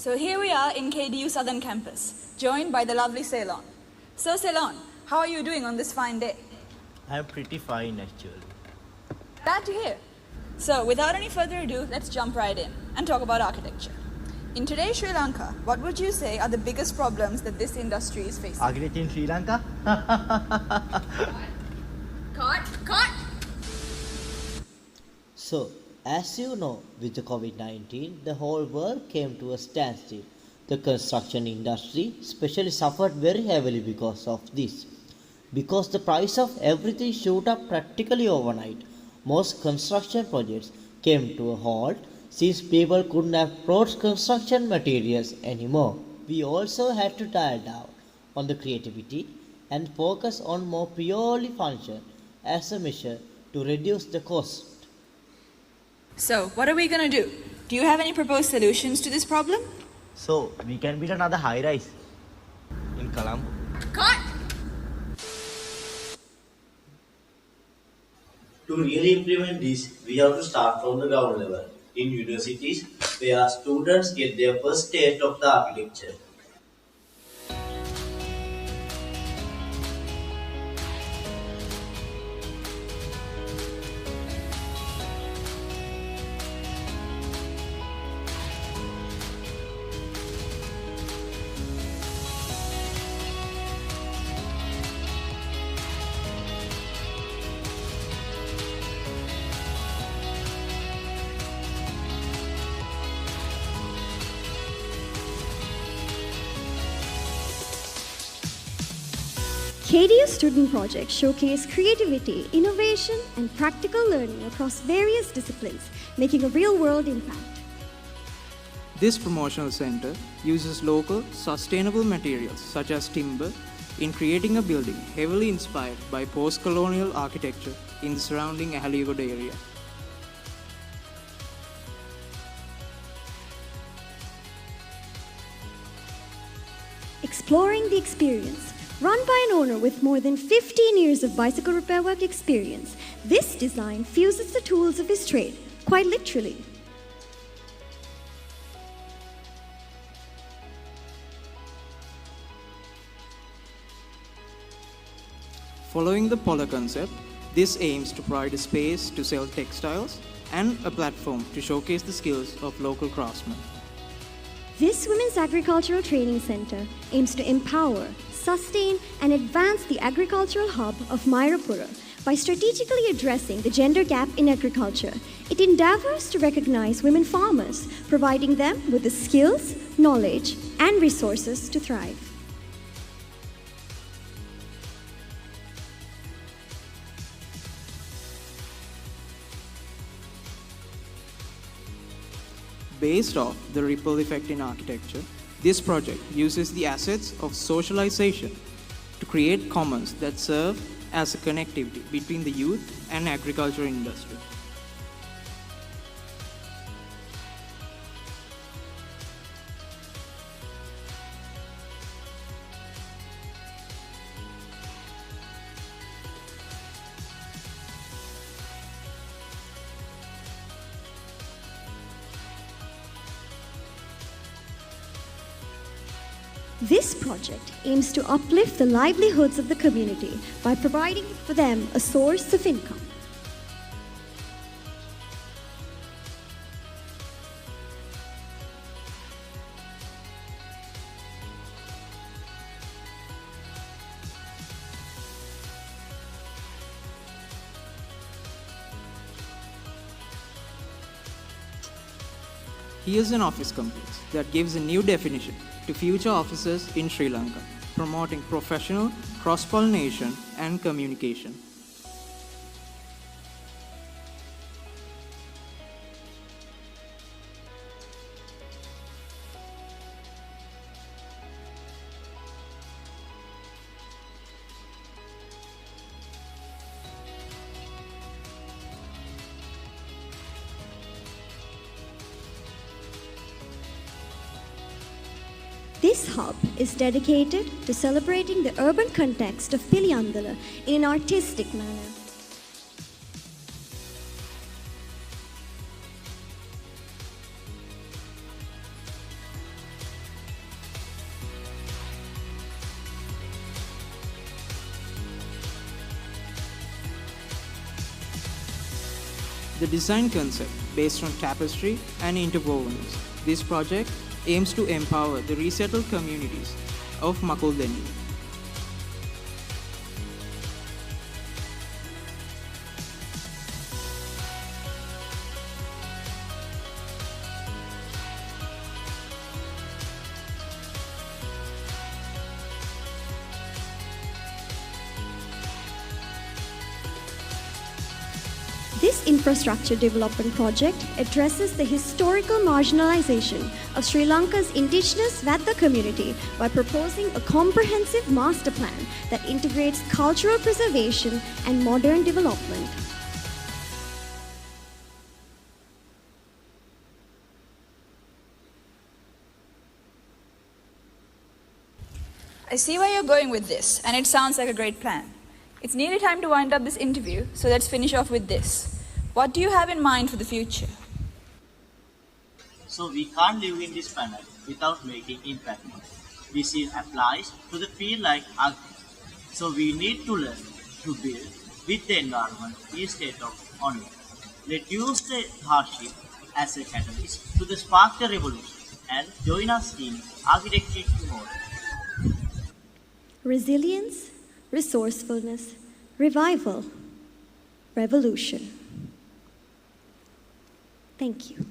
So here we are in KDU Southern Campus, joined by the lovely Ceylon. So Ceylon, how are you doing on this fine day? I'm pretty fine actually. Glad to hear. So without any further ado, let's jump right in and talk about architecture. In today's Sri Lanka, what would you say are the biggest problems that this industry is facing? Architecture in Sri Lanka? Cut! So, as you know, with the COVID-19, the whole world came to a standstill. The construction industry especially suffered very heavily because of this. Because the price of everything shot up practically overnight, most construction projects came to a halt since people couldn't afford construction materials anymore. We also had to dial down on the creativity and focus on more purely function as a measure to reduce the cost. So, what are we gonna do? Do you have any proposed solutions to this problem? So, we can build another high-rise in Colombo. Cut! To really implement this, we have to start from the ground level, in universities, where students get their first taste of the architecture. KDU student projects showcase creativity, innovation, and practical learning across various disciplines, making a real-world impact. This promotional center uses local, sustainable materials such as timber in creating a building heavily inspired by post-colonial architecture in the surrounding Ahaligoda area. Exploring the experience. Run by an owner with more than 15 years of bicycle repair work experience, this design fuses the tools of his trade, quite literally. Following the polar concept, this aims to provide a space to sell textiles and a platform to showcase the skills of local craftsmen. This Women's Agricultural Training Center aims to empower, sustain, and advance the agricultural hub of Mayurapura by strategically addressing the gender gap in agriculture. It endeavors to recognize women farmers, providing them with the skills, knowledge, and resources to thrive. Based off the ripple effect in architecture, this project uses the assets of socialization to create commons that serve as a connectivity between the youth and agriculture industry. This project aims to uplift the livelihoods of the community by providing for them a source of income. Here's an office complex that gives a new definition to future offices in Sri Lanka, promoting professional cross-pollination and communication. This hub is dedicated to celebrating the urban context of Piliyandala in an artistic manner. the design concept based on tapestry and interwovens. This project aims to empower the resettled communities of Makuldeni. This infrastructure development project addresses the historical marginalization of Sri Lanka's indigenous Vadda community by proposing a comprehensive master plan that integrates cultural preservation and modern development. I see where you're going with this, and it sounds like a great plan. It's nearly time to wind up this interview, so let's finish off with this. What do you have in mind for the future? So we can't live in this planet without making impact. This applies to the field like agriculture. So we need to learn to build with the environment instead of only. Let's use the hardship as a catalyst to spark the revolution and join us in architecture tomorrow. Resilience, resourcefulness, revival, revolution. Thank you.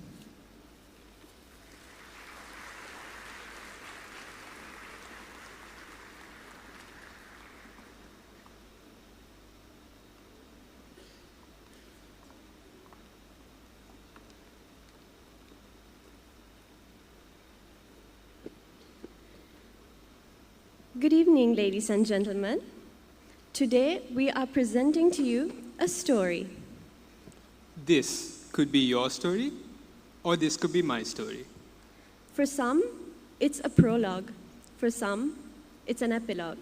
Good evening, ladies and gentlemen. Today, we are presenting to you a story. This could be your story, or this could be my story. For some, it's a prologue. For some, it's an epilogue.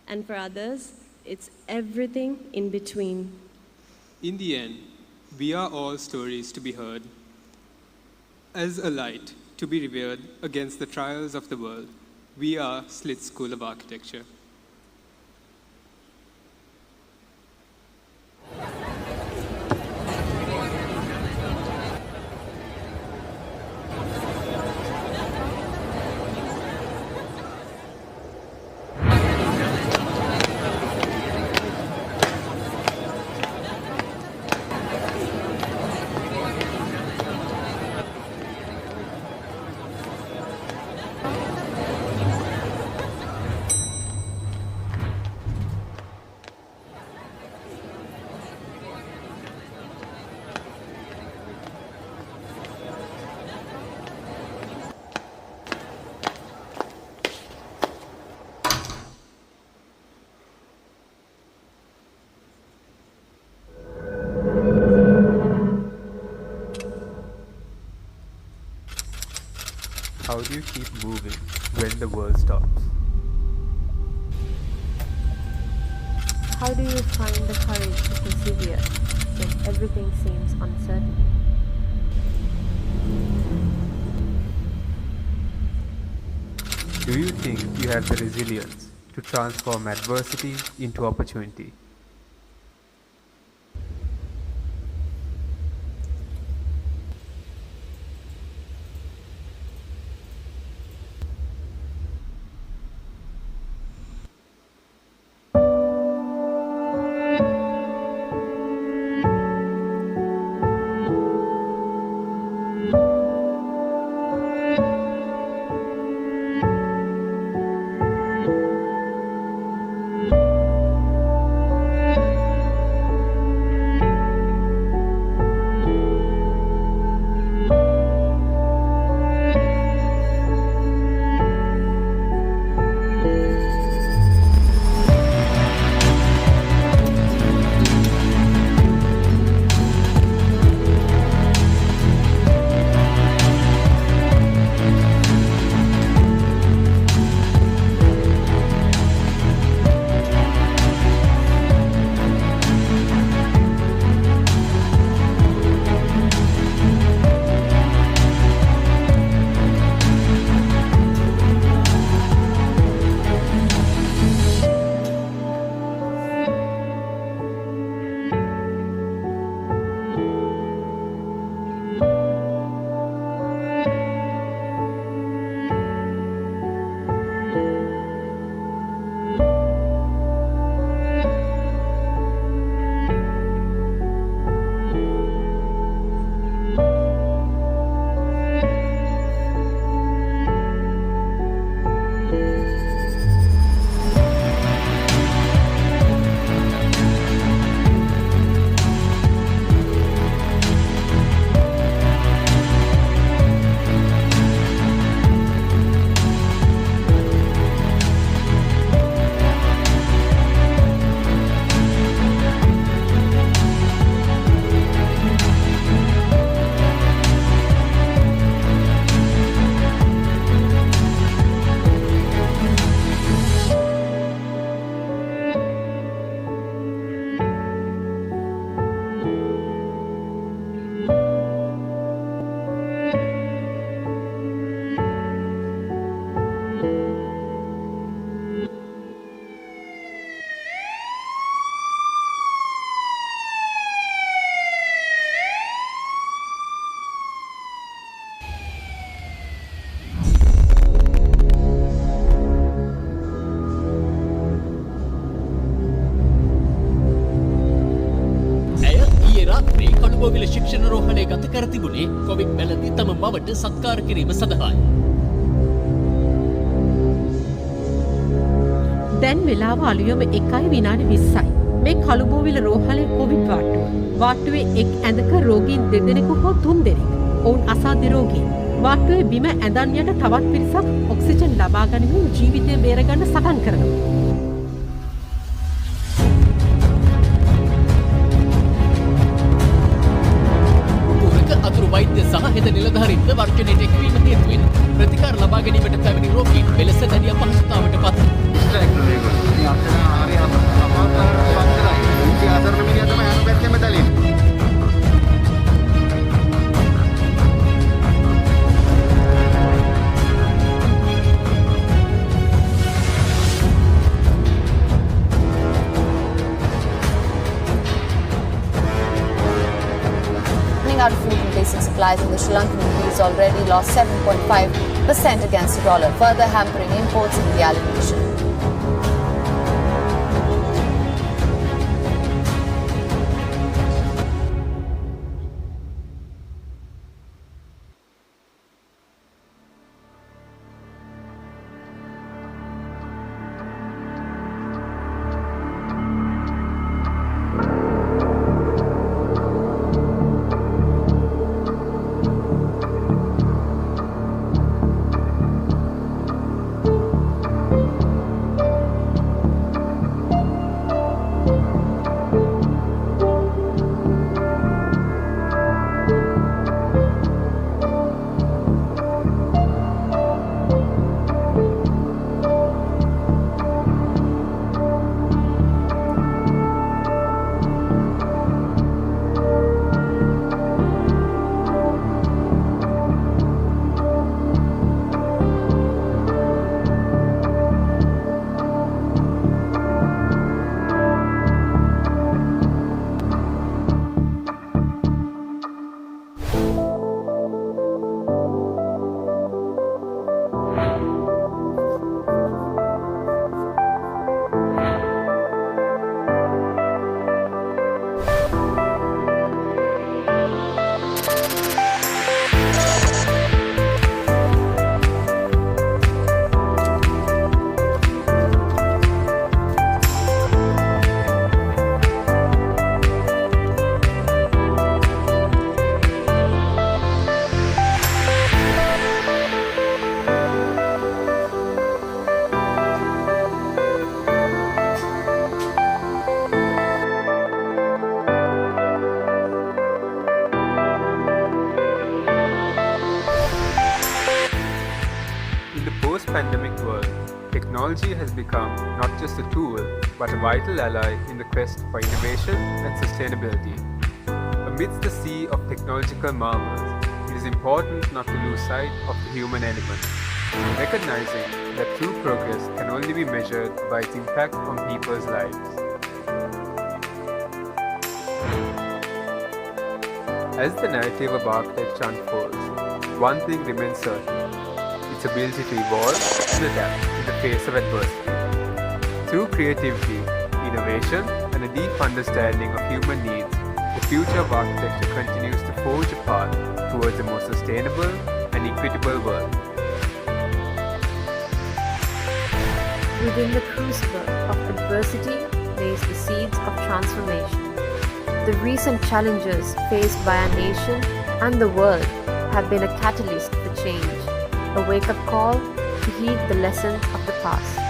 And for others, it's everything in between. In the end, we are all stories to be heard, as a light to be revered against the trials of the world. We are Slits School of Architecture. How do you keep moving when the world stops? How do you find the courage to persevere when everything seems uncertain? Do you think you have the resilience to transform adversity into opportunity? Covid වලදී තම මවට සත්කාර කිරීම සඳහායි. දැන් වෙලාව අලුයම 1:20යි. මේ කළුබෝවිල රෝහලේ කොවිඩ් වාට්ටුව. වාට්ටුවේ එක් ඇඳක රෝගීන් දෙදෙනෙකු හෝ 3 දෙනෙක්. ඔවුන් අසාධ්‍ය රෝගීන්. වාට්ටුවේ බිම ඇඳන් යට තවත් පිරිසක් ඔක්සිජන් ලබා ගනිමින් ජීවිතය බේරගන්න සටන් කරනවා. අතුරු වෛද්‍ය සහ හෙද නිලධාරීන්ද වර්ජනයට එක්වීම හේතුවෙන් ප්‍රතිකාර ලබා ගැනීමට පැමිණි රෝගීන් මෙලෙස දැඩි අපහසුතාවට පත් out of food and basic supplies in the Sri Lankan rupee has already lost 7.5% against the dollar, further hampering imports in the allied nation. Post-pandemic world, technology has become not just a tool, but a vital ally in the quest for innovation and sustainability. Amidst the sea of technological marvels, it is important not to lose sight of the human element, recognizing that true progress can only be measured by its impact on people's lives. As the narrative of architecture unfolds, one thing remains certain: its ability to evolve and adapt in the face of adversity. Through creativity, innovation, and a deep understanding of human needs, the future of architecture continues to forge a path towards a more sustainable and equitable world. Within the crucible of adversity lays the seeds of transformation. The recent challenges faced by our nation and the world have been a catalyst for change, a wake-up call to heed the lessons of the past.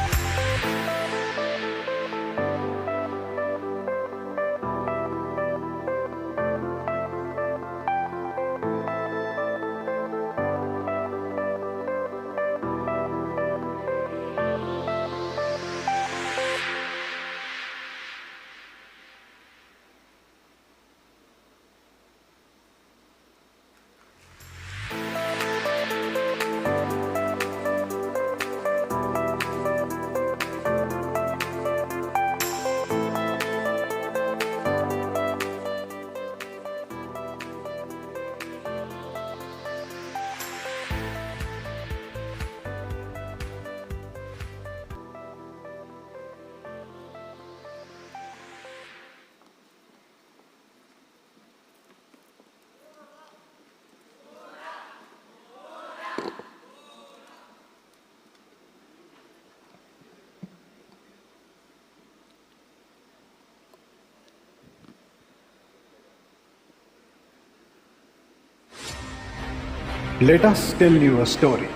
Let us tell you a story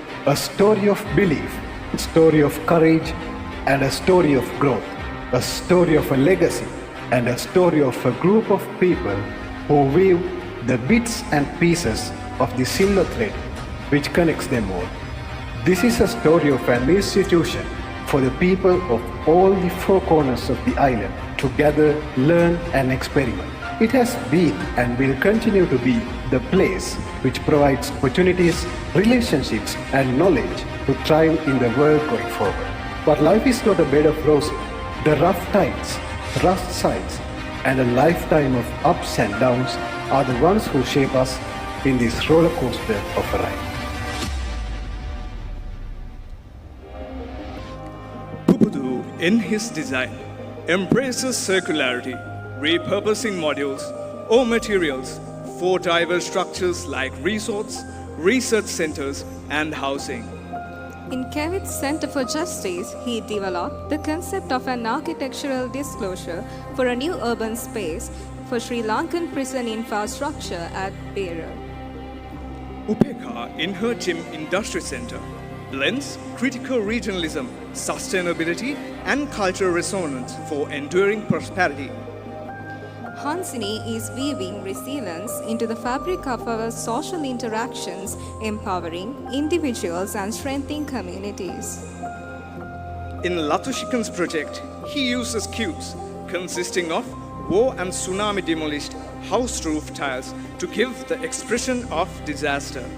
of belief, a story of courage, and a story of growth, a story of a legacy, and a story of a group of people who weave the bits and pieces of the silver thread which connects them all. This is a story of an institution for the people of all the four corners of the island to gather, learn, and experiment. It has been and will continue to be the place which provides opportunities, relationships, and knowledge to thrive in the world going forward. But life is not a bed of roses. The rough times, rough sides, and a lifetime of ups and downs are the ones who shape us in this roller coaster of a ride. Pupudu, in his design, embraces circularity, repurposing modules or materials for diverse structures like resorts, research centers, and housing. In Kevit's Center for Justice, he developed the concept of an architectural disclosure for a new urban space for Sri Lankan prison infrastructure at Beira. Upeka, in her Gym Industry Center, blends critical regionalism, sustainability, and cultural resonance for enduring prosperity. Hansini is weaving resilience into the fabric of our social interactions, empowering individuals and strengthening communities. In Latushikan's project, he uses cubes consisting of war and tsunami demolished house roof tiles to give the expression of disaster.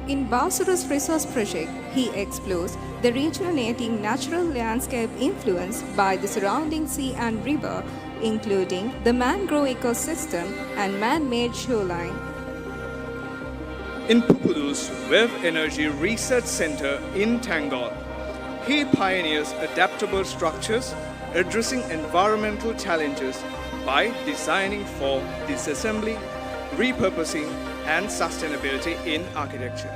In Basura's resource project, he explores the rejuvenating natural landscape influenced by the surrounding sea and river, including the mangrove ecosystem and man-made shoreline. In Pupudu's Wave Energy Research Center in Tangol, he pioneers adaptable structures addressing environmental challenges by designing for disassembly, repurposing, and sustainability in architecture.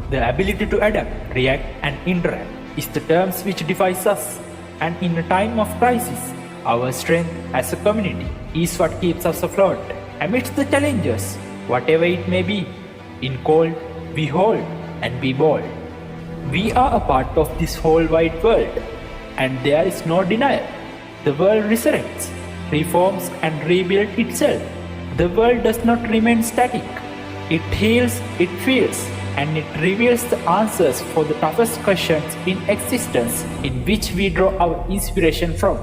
The ability to adapt, react, and interact is the terms which defines us. And in a time of crisis, our strength as a community is what keeps us afloat. Amidst the challenges, whatever it may be, in cold, we hold and be bold. We are a part of this whole wide world, and there is no denial. The world resurrects, reforms, and rebuilds itself. The world does not remain static. It heals, it feels, and it reveals the answers for the toughest questions in existence, in which we draw our inspiration from.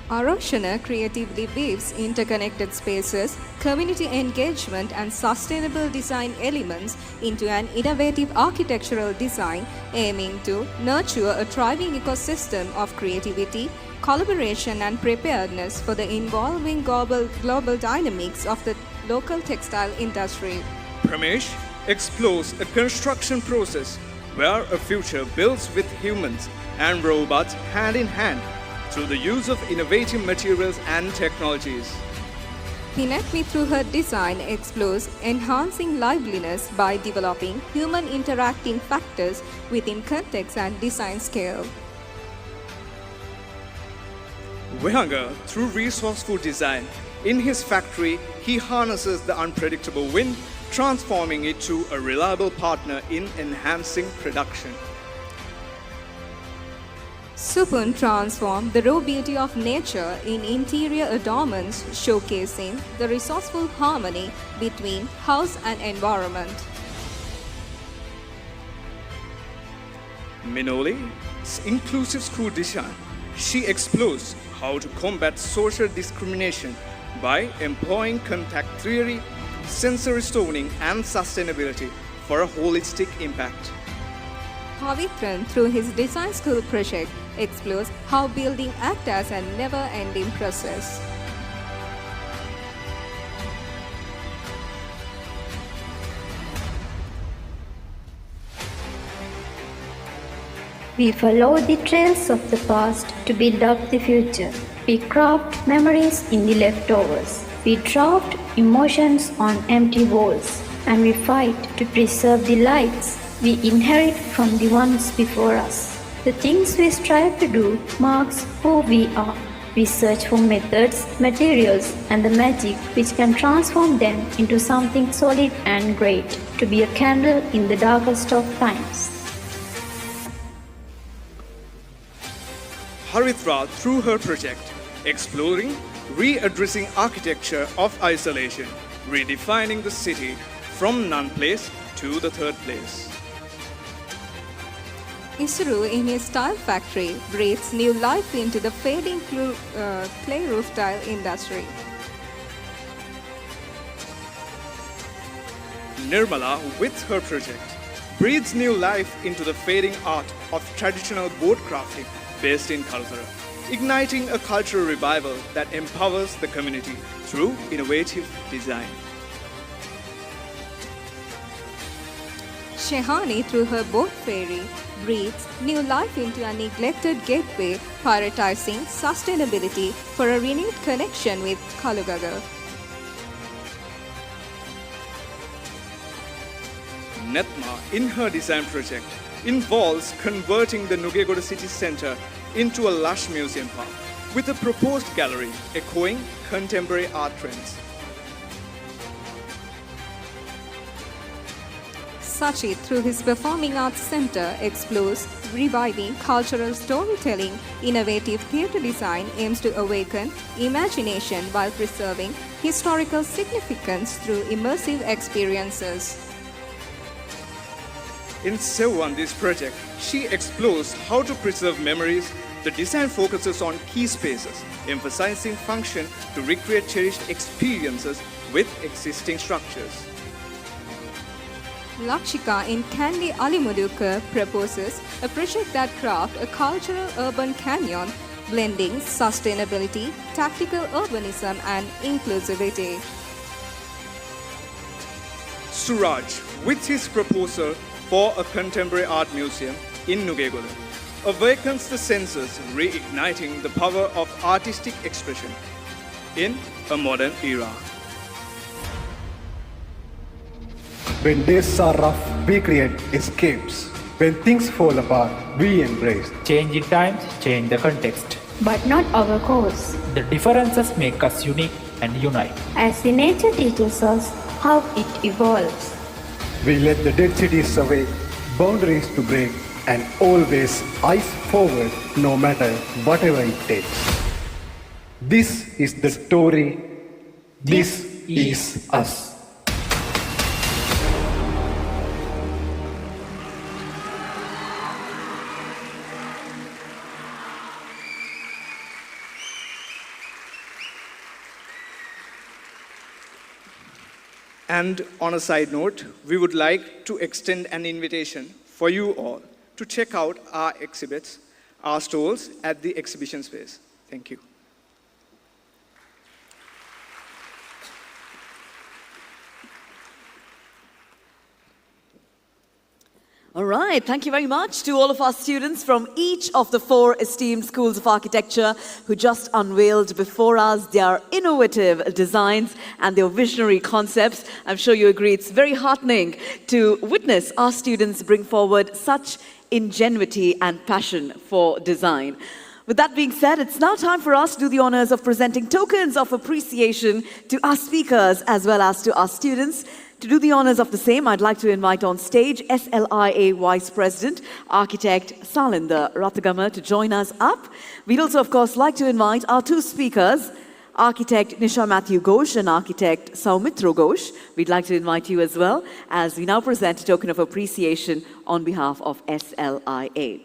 Aroshana creatively weaves interconnected spaces, community engagement, and sustainable design elements into an innovative architectural design aiming to nurture a thriving ecosystem of creativity, collaboration, and preparedness for the evolving global dynamics of the local textile industry. Pramesh explores a construction process where a future builds with humans and robots hand in hand through the use of innovative materials and technologies. Pinakmi, through her design, explores enhancing liveliness by developing human interacting factors within context and design scale. Vihanga, through resourceful design, in his factory, he harnesses the unpredictable wind, transforming it to a reliable partner in enhancing production. Supun transformed the raw beauty of nature in interior adornments, showcasing the resourceful harmony between house and environment. Minoli's inclusive school design, she explores how to combat social discrimination by employing contact theory, sensory stoning, and sustainability for a holistic impact. Pavitran, through his design school project, explores how building acts as a never-ending process. We follow the trails of the past to build up the future. We craft memories in the leftovers. We draft emotions on empty walls. And we fight to preserve the lights we inherit from the ones before us. The things we strive to do marks who we are. We search for methods, materials, and the magic which can transform them into something solid and great, to be a candle in the darkest of times. Haritra, through her project, exploring, readdressing architecture of isolation, redefining the city from none place to the third place. Isuru, in his tile factory, breathes new life into the fading clay roof tile industry. Nirmala, with her project, breathes new life into the fading art of traditional boat crafting based in Kalutara, igniting a cultural revival that empowers the community through innovative design. Shehani, through her boat ferry, breathes new life into a neglected gateway, prioritizing sustainability for a renewed connection with Kalugaga. Netma, in her design project, involves converting the Nugegoda city centre into a lush museum park with a proposed gallery echoing contemporary art trends. Sachit, through his Performing Arts Center, explores reviving cultural storytelling. Innovative theatre design aims to awaken imagination while preserving historical significance through immersive experiences. In Sewandi's project, she explores how to preserve memories. The design focuses on key spaces, emphasizing function to recreate cherished experiences with existing structures. Lakshika, in Candy Alimuduka, proposes a project that crafts a cultural urban canyon, blending sustainability, tactical urbanism, and inclusivity. Suraj, with his proposal for a contemporary art museum in Nugegoda, awakens the senses, reigniting the power of artistic expression in a modern era. When days are rough, we create escapes. When things fall apart, we embrace. Change in times, change the context. But not our course. The differences make us unique and unite. As the nature teaches us how it evolves. We let the dead cities away, boundaries to break, and always eyes forward no matter whatever it takes. This is the story. This is us. And on a side note, we would like to extend an invitation for you all to check out our exhibits, our stalls at the exhibition space. Thank you. All right, thank you very much to all of our students from each of the 4 esteemed schools of architecture who just unveiled before us their innovative designs and their visionary concepts. I'm sure you agree it's very heartening to witness our students bring forward such ingenuity and passion for design. With that being said, it's now time for us to do the honors of presenting tokens of appreciation to our speakers as well as to our students. To do the honors of the same, I'd like to invite on stage SLIA Vice President, Architect Salinda Rathagama to join us up. We'd also, of course, like to invite our 2 speakers, Architect Nisha Matthew Ghosh and Architect Saumitra Ghosh. We'd like to invite you as well as we now present a token of appreciation on behalf of SLIA.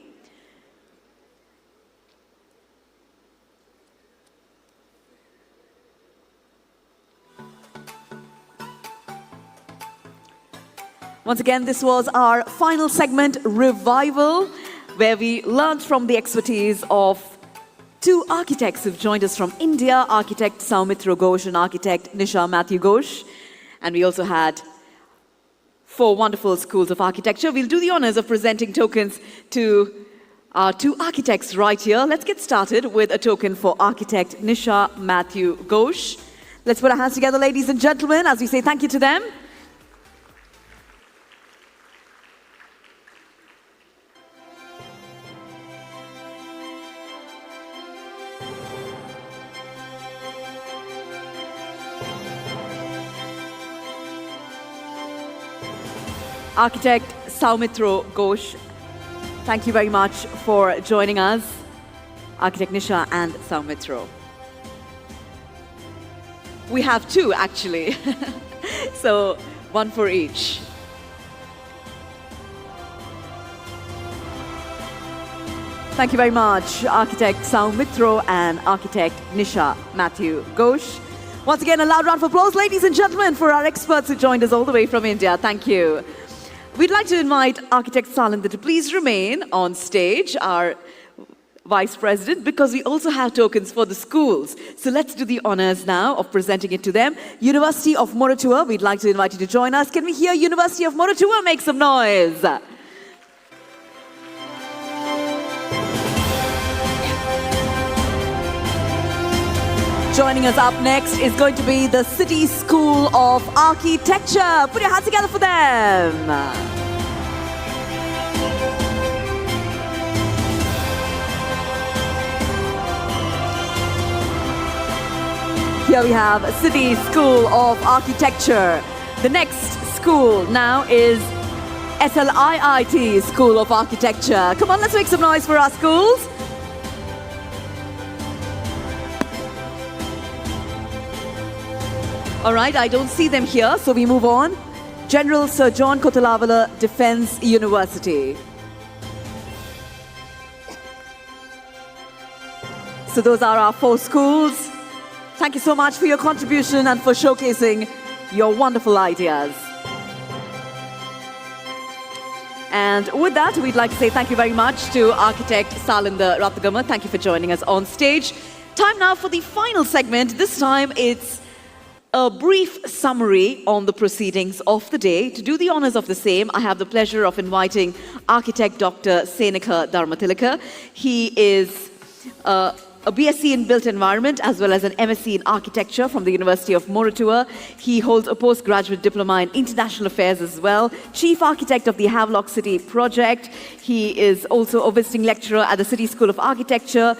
Once again, this was our final segment, Revival, where we learned from the expertise of 2 architects who've joined us from India, Architect Saumitra Ghosh and Architect Nisha Matthew Ghosh. And we also had 4 wonderful schools of architecture. We'll do the honors of presenting tokens to our 2 architects right here. Let's get started with a token for Architect Nisha Matthew Ghosh. Let's put our hands together, ladies and gentlemen, as we say thank you to them. Architect Saumitro Ghosh, thank you very much for joining us. Architect Nisha and Saumitro. We have two actually, so one for each. Thank you very much, Architect Saumitro and Architect Nisha Matthew Ghosh. Once again, a loud round of applause, ladies and gentlemen, for our experts who joined us all the way from India. Thank you. We'd like to invite Architect Salinda to please remain on stage, our Vice President, because we also have tokens for the schools. So let's do the honors now of presenting it to them. University of Moratuwa, we'd like to invite you to join us. Can we hear University of Moratuwa make some noise? Joining us up next is going to be the City School of Architecture. Put your hands together for them. Here we have City School of Architecture. The next school now is SLIIT School of Architecture. Come on, let's make some noise for our schools. All right, I don't see them here, so we move on. General Sir John Kotalawala Defence University. So those are our four schools. Thank you so much for your contribution and for showcasing your wonderful ideas. And with that, we'd like to say thank you very much to Architect Salinda Rathagama. Thank you for joining us on stage. Time now for the final segment. This time it's a brief summary on the proceedings of the day. To do the honors of the same, I have the pleasure of inviting Architect Dr. Seneka Dharmatilaka. He is a BSc in Built Environment as well as an MSc in Architecture from the University of Moratuwa. He holds a postgraduate diploma in International Affairs as well. Chief Architect of the Havelock City Project. He is also a visiting lecturer at the City School of Architecture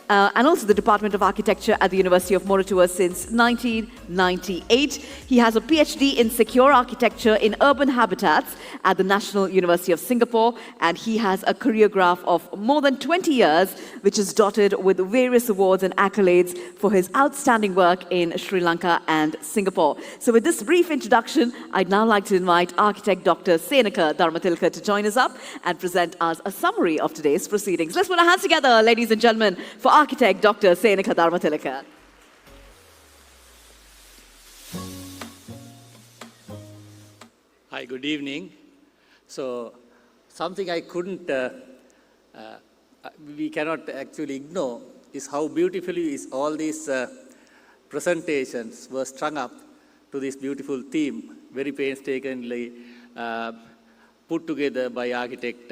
and also the Department of Architecture at the University of Moratuwa since 1998. He has a PhD in Secure Architecture in Urban Habitats at the National University of Singapore, and he has a career graph of more than 20 years, which is dotted with various awards and accolades for his outstanding work in Sri Lanka and Singapore. So with this brief introduction, I'd now like to invite Architect Dr. Seneka Dharmatilaka to join us up and present us a summary of today's proceedings. Let's put our hands together, ladies and gentlemen, for Architect Dr. Seneka Dharmatilaka. Hi, good evening. So, something I couldn't, we cannot actually ignore is how beautifully is all these presentations were strung up to this beautiful theme, very painstakingly put together by architect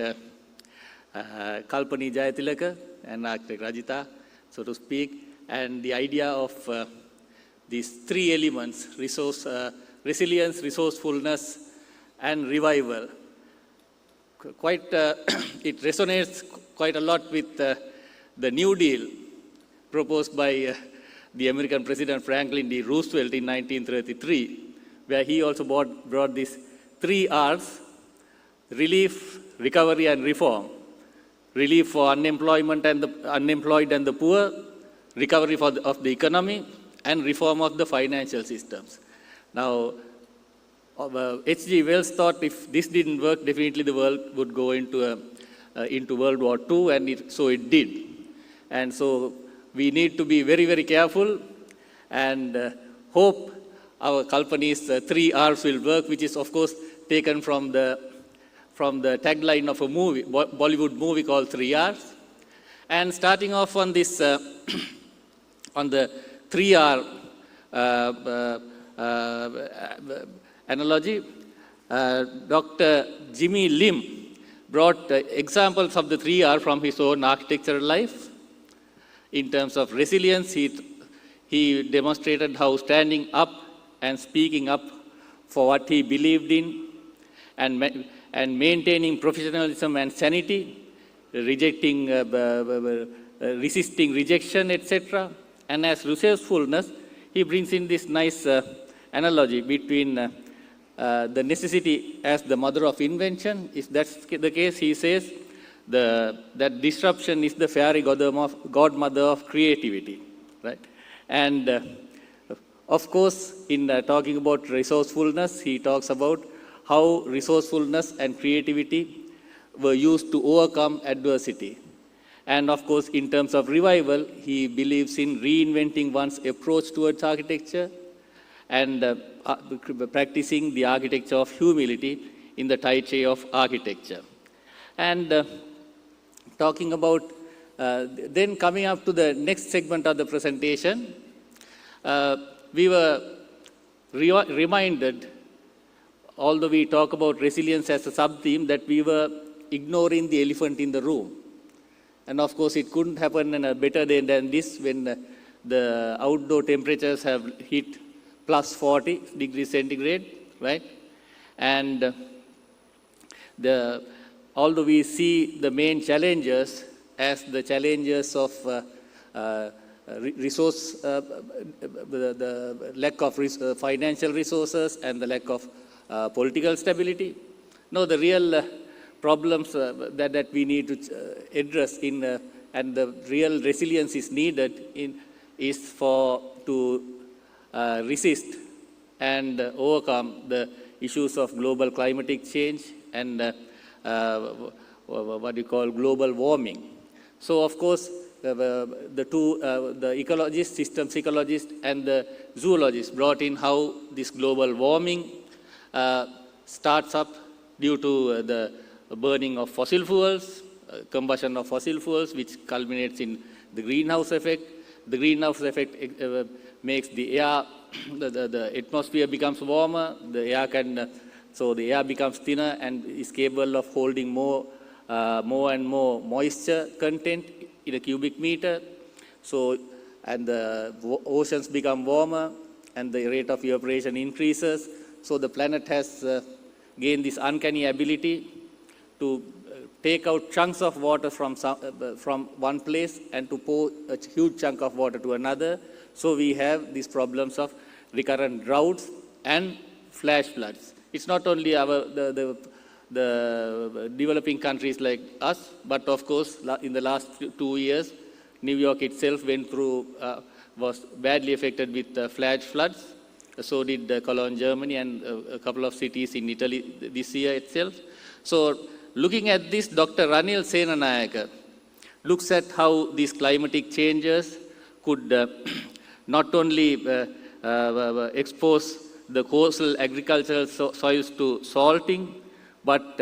Kalpani Jayatilaka and architect Rajita, so to speak, and the idea of these three elements, resilience, resourcefulness, and revival. Quite, it resonates quite a lot with the New Deal proposed by the American President Franklin D. Roosevelt in 1933, where he also brought these three R's: relief, recovery, and reform. Relief for unemployed and the poor, recovery of the economy, and reform of the financial systems. Now, H.G. Wells thought if this didn't work, definitely the world would go into World War II, and so it did. And so we need to be very, very careful and hope our Kalpani's three R's will work, which is, of course, taken from the tagline of a movie, Bollywood movie called 3 R's. And starting off on this, on the 3R analogy, Dr. Jimmy Lim brought examples of the 3R from his own architectural life. In terms of resilience, he demonstrated how standing up and speaking up for what he believed in and maintaining professionalism and sanity, resisting rejection, etc. And as resourcefulness, he brings in this nice analogy between the necessity as the mother of invention. If that's the case, he says that disruption is the fairy godmother of creativity, right? And of course, in talking about resourcefulness, he talks about how resourcefulness and creativity were used to overcome adversity. And of course, in terms of revival, he believes in reinventing one's approach towards architecture and practicing the architecture of humility in the Tai Chi of architecture. And talking about, then coming up to the next segment of the presentation, we were reminded, although we talk about resilience as a sub-theme, that we were ignoring the elephant in the room. And of course, it couldn't happen in a better day than this when the outdoor temperatures have hit plus 40 degrees centigrade, right? And although we see the main challenges as the challenges of resource, the lack of financial resources and the lack of political stability. No, the real problems that we need to address and the real resilience is needed is to resist and overcome the issues of global climatic change and what you call global warming. So of course, the two, the ecologists, systems ecologists and the zoologists brought in how this global warming starts up due to the burning of fossil fuels, combustion of fossil fuels, which culminates in the greenhouse effect. The greenhouse effect makes the air, the atmosphere becomes warmer, the air becomes thinner and is capable of holding more and more moisture content in a cubic meter. So, and the oceans become warmer and the rate of evaporation increases. So the planet has gained this uncanny ability to take out chunks of water from one place and to pour a huge chunk of water to another. So we have these problems of recurrent droughts and flash floods. It's not only the developing countries like us, but of course, in the last 2 years, New York itself was badly affected with flash floods. So did Cologne, Germany, and a couple of cities in Italy this year itself. So looking at this, Dr. Ranil Senanayake looks at how these climatic changes could not only expose the coastal agricultural soils to salting, but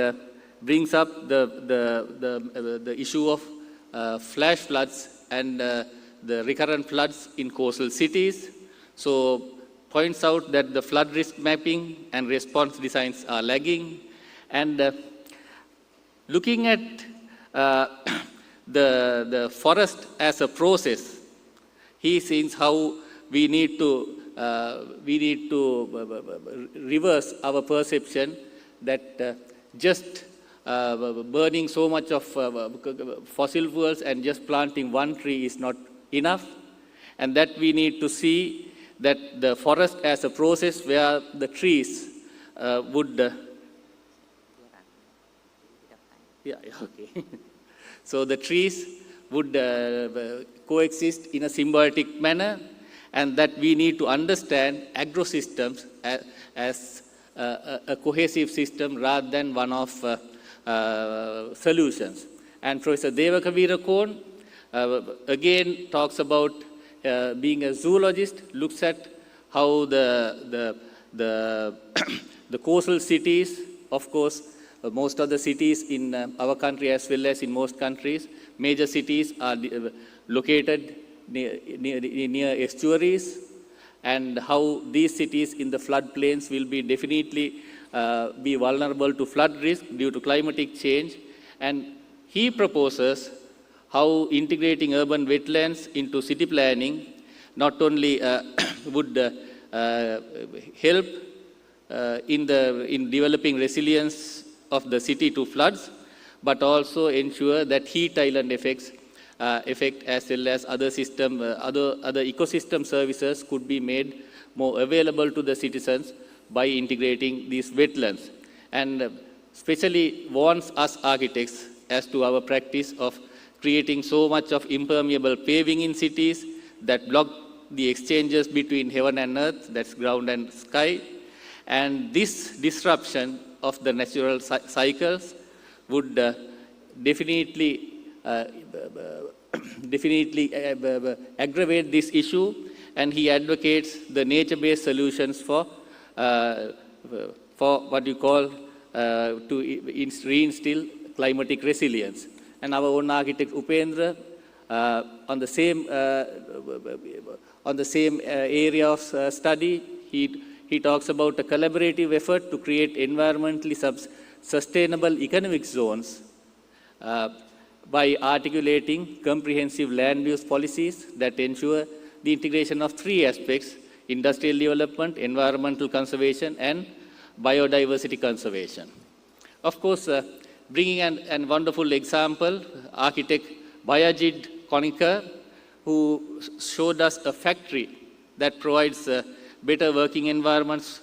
brings up the issue of flash floods and the recurrent floods in coastal cities. So points out that the flood risk mapping and response designs are lagging. And looking at the forest as a process, he sees how we need to reverse our perception that just burning so much of fossil fuels and just planting one tree is not enough, and that we need to see that the forest as a process where the trees would so the trees would coexist in a symbiotic manner, and that we need to understand agrosystems as a cohesive system rather than one of solutions. And Professor Devakavira Kon again talks about being a zoologist, looks at how the coastal cities, of course, most of the cities in our country as well as in most countries, major cities are located near estuaries, and how these cities in the floodplains will be definitely be vulnerable to flood risk due to climatic change. And he proposes how integrating urban wetlands into city planning not only would help in developing resilience of the city to floods, but also ensure that heat island effect as well as other ecosystem services could be made more available to the citizens by integrating these wetlands, and especially warns us architects as to our practice of creating so much of impermeable paving in cities that block the exchanges between heaven and earth, that's ground and sky. And this disruption of the natural cycles would definitely aggravate this issue, and he advocates the nature-based solutions for what you call to reinstill climatic resilience. And our own architect Upendra, on the same area of study, he talks about a collaborative effort to create environmentally sustainable economic zones by articulating comprehensive land use policies that ensure the integration of three aspects: industrial development, environmental conservation, and biodiversity conservation. Of course, bringing a wonderful example, architect Bayajid Konica, who showed us a factory that provides better working environments,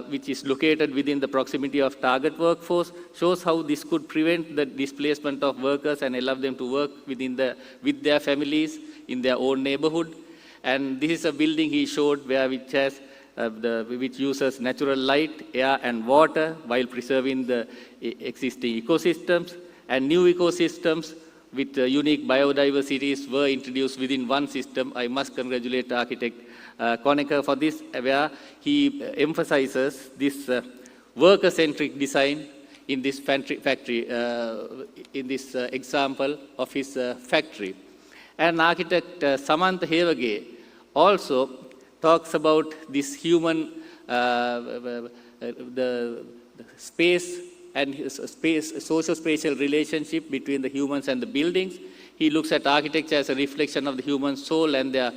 which is located within the proximity of target workforce, shows how this could prevent the displacement of workers and allow them to work with their families in their own neighborhood. And this is a building he showed which uses natural light, air, and water while preserving the existing ecosystems. And new ecosystems with unique biodiversities were introduced within one system. I must congratulate architect Konica for this, where he emphasizes this worker-centric design in this factory, in this example of his factory. And architect Samantha Hevage also talks about this human, the space and socio-spatial relationship between the humans and the buildings. He looks at architecture as a reflection of the human soul and their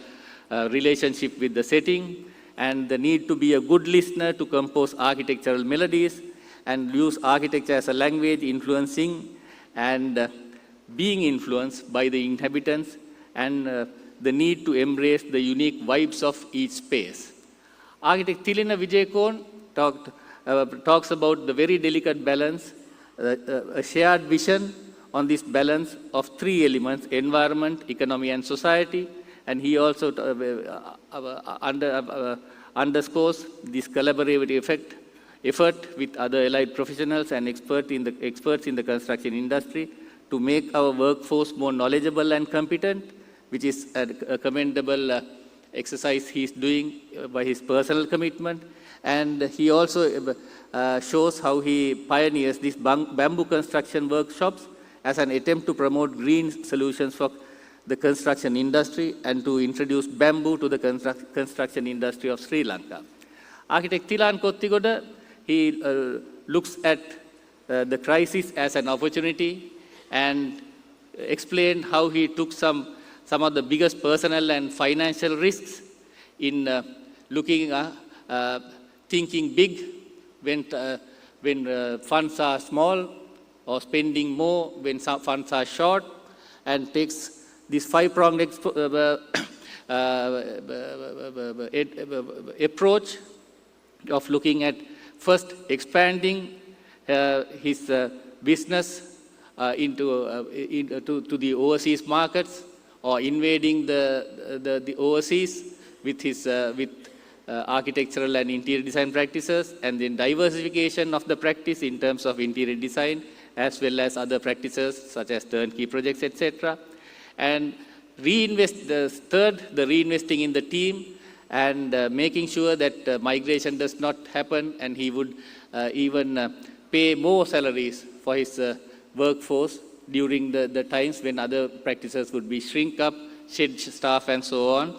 relationship with the setting, and the need to be a good listener to compose architectural melodies, and use architecture as a language influencing and being influenced by the inhabitants, and the need to embrace the unique vibes of each space. Architect Tilina Vijayakon talks about the very delicate balance, a shared vision on this balance of three elements: environment, economy, and society. And he also underscores this collaborative effort with other allied professionals and experts in the construction industry to make our workforce more knowledgeable and competent, which is a commendable exercise he's doing by his personal commitment. And he also shows how he pioneers these bamboo construction workshops as an attempt to promote green solutions for the construction industry and to introduce bamboo to the construction industry of Sri Lanka. Architect Tilan Kottigoda, he looks at the crisis as an opportunity and explained how he took some of the biggest personal and financial risks in thinking big when funds are small, or spending more when some funds are short, and takes this five-pronged approach of looking at first expanding his business to the overseas markets, or invading the overseas with his architectural and interior design practices, and then diversification of the practice in terms of interior design as well as other practices such as turnkey projects, etc. And reinvesting in the team and making sure that migration does not happen, and he would even pay more salaries for his workforce during the times when other practices would be shrink up, shed staff, and so on.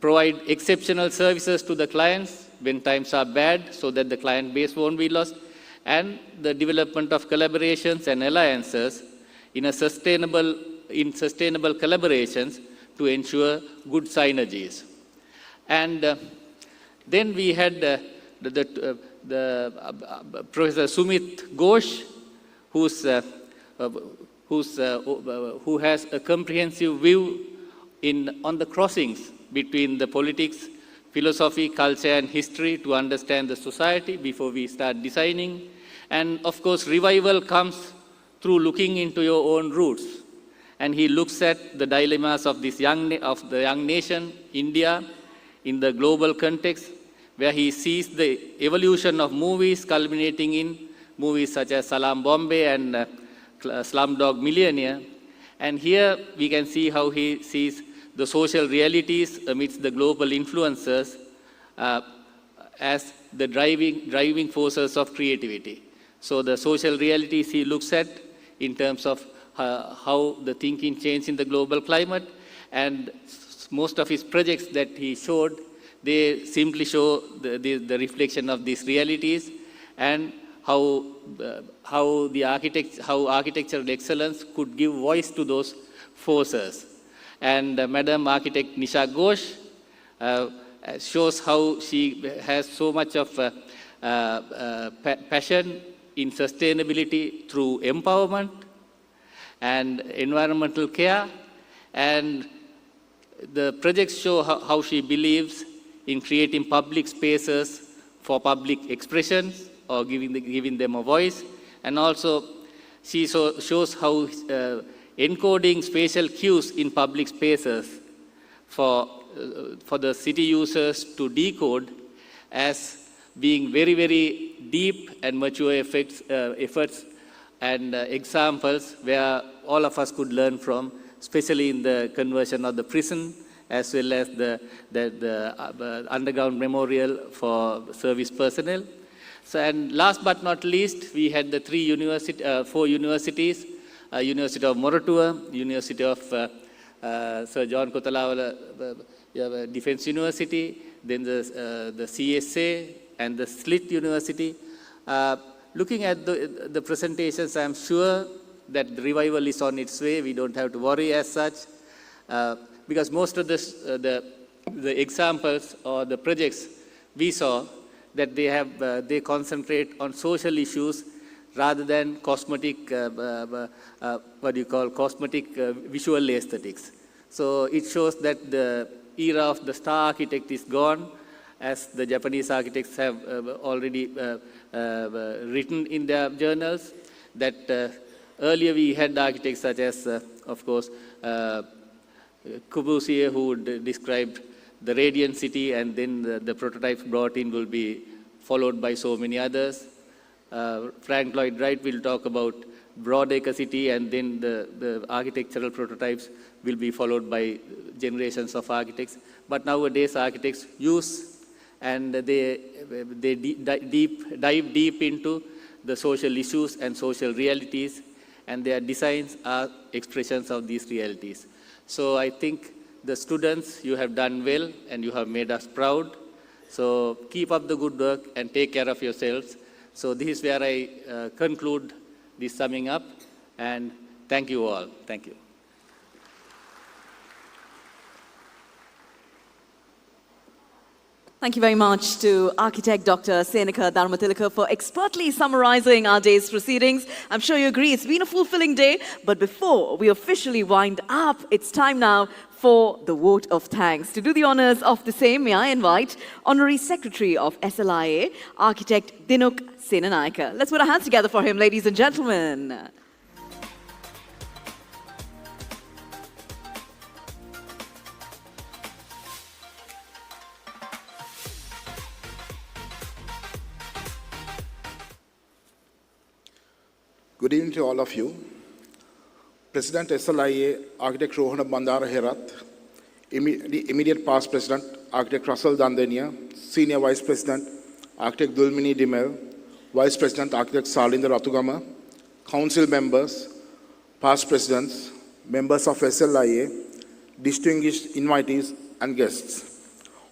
Provide exceptional services to the clients when times are bad so that the client base won't be lost, and the development of collaborations and alliances in sustainable collaborations to ensure good synergies. And then we had Professor Sumit Ghosh, who has a comprehensive view on the crossings between the politics, philosophy, culture, and history to understand the society before we start designing. And of course, revival comes through looking into your own roots. And he looks at the dilemmas of the young nation, India, in the global context, where he sees the evolution of movies culminating in movies such as Salam Bombay and Slumdog Millionaire. And here we can see how he sees the social realities amidst the global influences as the driving forces of creativity. So the social realities he looks at in terms of how the thinking changed in the global climate, and most of his projects that he showed, they simply show the reflection of these realities and how architectural excellence could give voice to those forces. And Madam Architect Nisha Ghosh shows how she has so much of passion in sustainability through empowerment and environmental care, and the projects show how she believes in creating public spaces for public expressions or giving them a voice, and also she shows how encoding spatial cues in public spaces for the city users to decode as being very, very deep and mature efforts and examples where all of us could learn from, especially in the conversion of the prison, as well as the underground memorial for service personnel. So, and last but not least, we had the four universities, University of Moratuwa, University of Sir John Kotalawala Defence University, then the CSA and the SLIT University. Looking at the presentations, I'm sure that the revival is on its way. We don't have to worry as such, because most of the examples or the projects we saw, that they concentrate on social issues rather than cosmetic, visual aesthetics. So it shows that the era of the star architect is gone, as the Japanese architects have already written in their journals, that earlier we had architects such as, of course, Corbusier, who described the radiant city, and then the prototypes brought in will be followed by so many others. Frank Lloyd Wright will talk about Broadacre City, and then the architectural prototypes will be followed by generations of architects. But nowadays architects use and they dive deep into the social issues and social realities, and their designs are expressions of these realities. So I think the students, you have done well and you have made us proud. So keep up the good work and take care of yourselves. So this is where I conclude this summing up, and thank you all. Thank you. Thank you very much to architect Dr. Seneka Dharmatilaka for expertly summarizing our day's proceedings. I'm sure you agree it's been a fulfilling day, but before we officially wind up, it's time now for the vote of thanks. To do the honors of the same, may I invite Honorary Secretary of SLIA, Architect Dinuk Senanayaka. Let's put our hands together for him, ladies and gentlemen. Good evening to all of you. President SLIA, Architect Rohana Bandara Herat, the immediate past President, Architect Russell Dandenia, Senior Vice President, Architect Dulmini Dimel, Vice President, Architect Salinder Ratugama, Council members, past Presidents, members of SLIA, distinguished invitees and guests.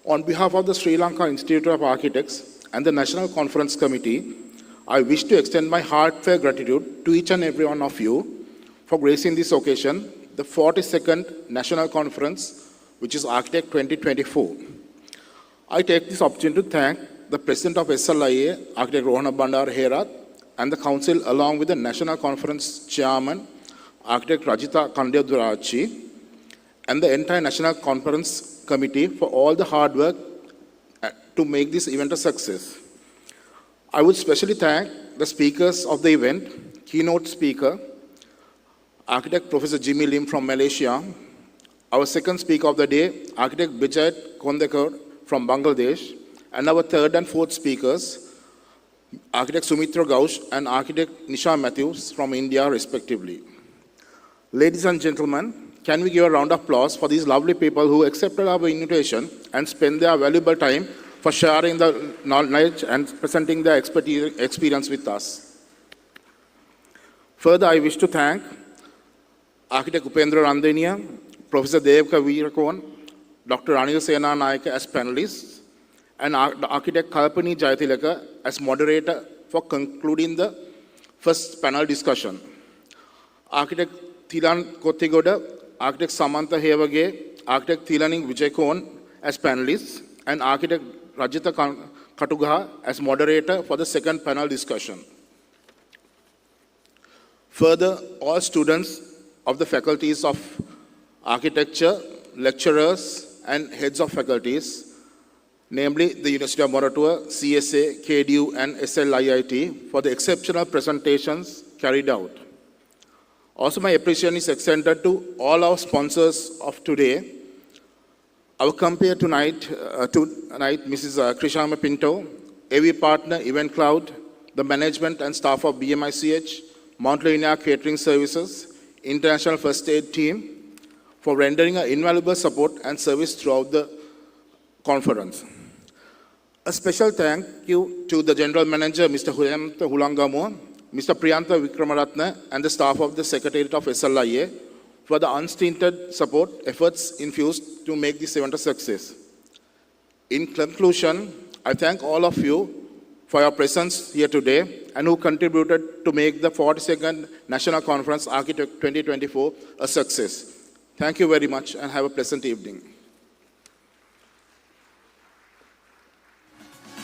On behalf of the Sri Lanka Institute of Architects and the National Conference Committee, I wish to extend my heartfelt gratitude to each and every one of you for gracing this occasion, the 42nd National Conference, which is Architect 2024. I take this opportunity to thank the President of SLIA, Architect Rohana Bandara Herat, and the Council, along with the National Conference Chairman, Architect Rajita Kandiadurachi, and the entire National Conference Committee for all the hard work to make this event a success. I would specially thank the speakers of the event, keynote speaker, architect Professor Jimmy Lim from Malaysia, our second speaker of the day, architect Bijay Kondekar from Bangladesh, and our third and fourth speakers, architect Sumitra Gaush and architect Nisha Matthews from India, respectively. Ladies and gentlemen, can we give a round of applause for these lovely people who accepted our invitation and spent their valuable time for sharing the knowledge and presenting their experience with us. Further, I wish to thank Architect Upendra Randenia, Professor Devka Veerakon, Dr. Anil Sena Nayaka as panelists, and Architect Kalpani Jayatilaka as moderator for concluding the first panel discussion. Architect Thilan Kottigoda, Architect Samantha Hevage, Architect Thilaning Vijayakon as panelists, and Architect Rajita Katugaha as moderator for the second panel discussion. Further, all students of the faculties of architecture, lecturers, and heads of faculties, namely the University of Moratuwa, CSA, KDU, and SLIIT, for the exceptional presentations carried out. Also, my appreciation is extended to all our sponsors of today. Our company tonight, Mrs. Krishama Pinto, AV partner Event Cloud, the management and staff of BMICH, Mount Rainier Catering Services, International First Aid Team, for rendering an invaluable support and service throughout the conference. A special thank you to the General Manager, Mr. Huyamta Hulangamo, Mr. Priyanta Vikramaratne, and the staff of the Secretariat of SLIA for the unstinted support efforts infused to make this event a success. In conclusion, I thank all of you for your presence here today and who contributed to make the 42nd National Conference Architect 2024 a success. Thank you very much and have a pleasant evening.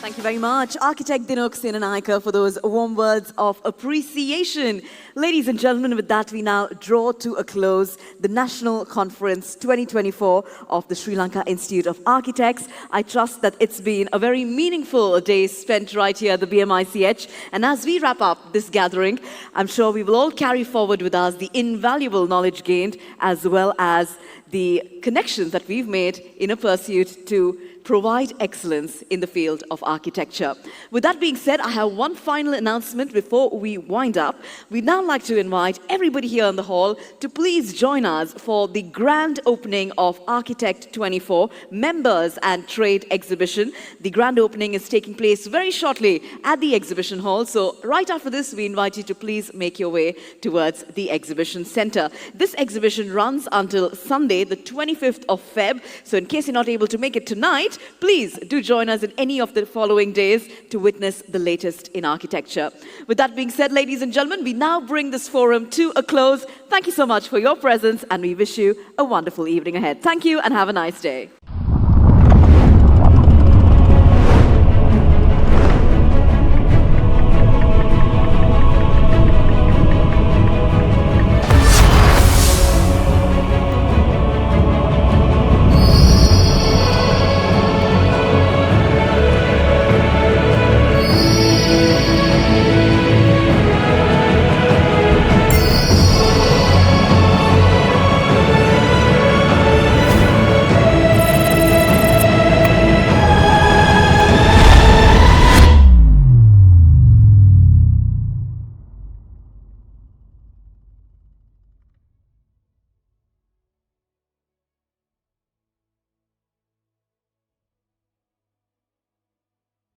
Thank you very much, Architect Dinok Senanayaka, for those warm words of appreciation. Ladies and gentlemen, with that, we now draw to a close the National Conference 2024 of the Sri Lanka Institute of Architects. I trust that it's been a very meaningful day spent right here at the BMICH. And as we wrap up this gathering, I'm sure we will all carry forward with us the invaluable knowledge gained, as well as the connections that we've made in a pursuit to provide excellence in the field of architecture. With that being said, I have one final announcement before we wind up. We'd now like to invite everybody here in the hall to please join us for the grand opening of Architect 24 Members and Trade Exhibition. The grand opening is taking place very shortly at the exhibition hall. So right after this, we invite you to please make your way towards the exhibition center. This exhibition runs until Sunday, the 25th of Feb. So in case you're not able to make it tonight, please do join us in any of the following days to witness the latest in architecture. With that being said, ladies and gentlemen, we now bring this forum to a close. Thank you so much for your presence, and we wish you a wonderful evening ahead. Thank you and have a nice day.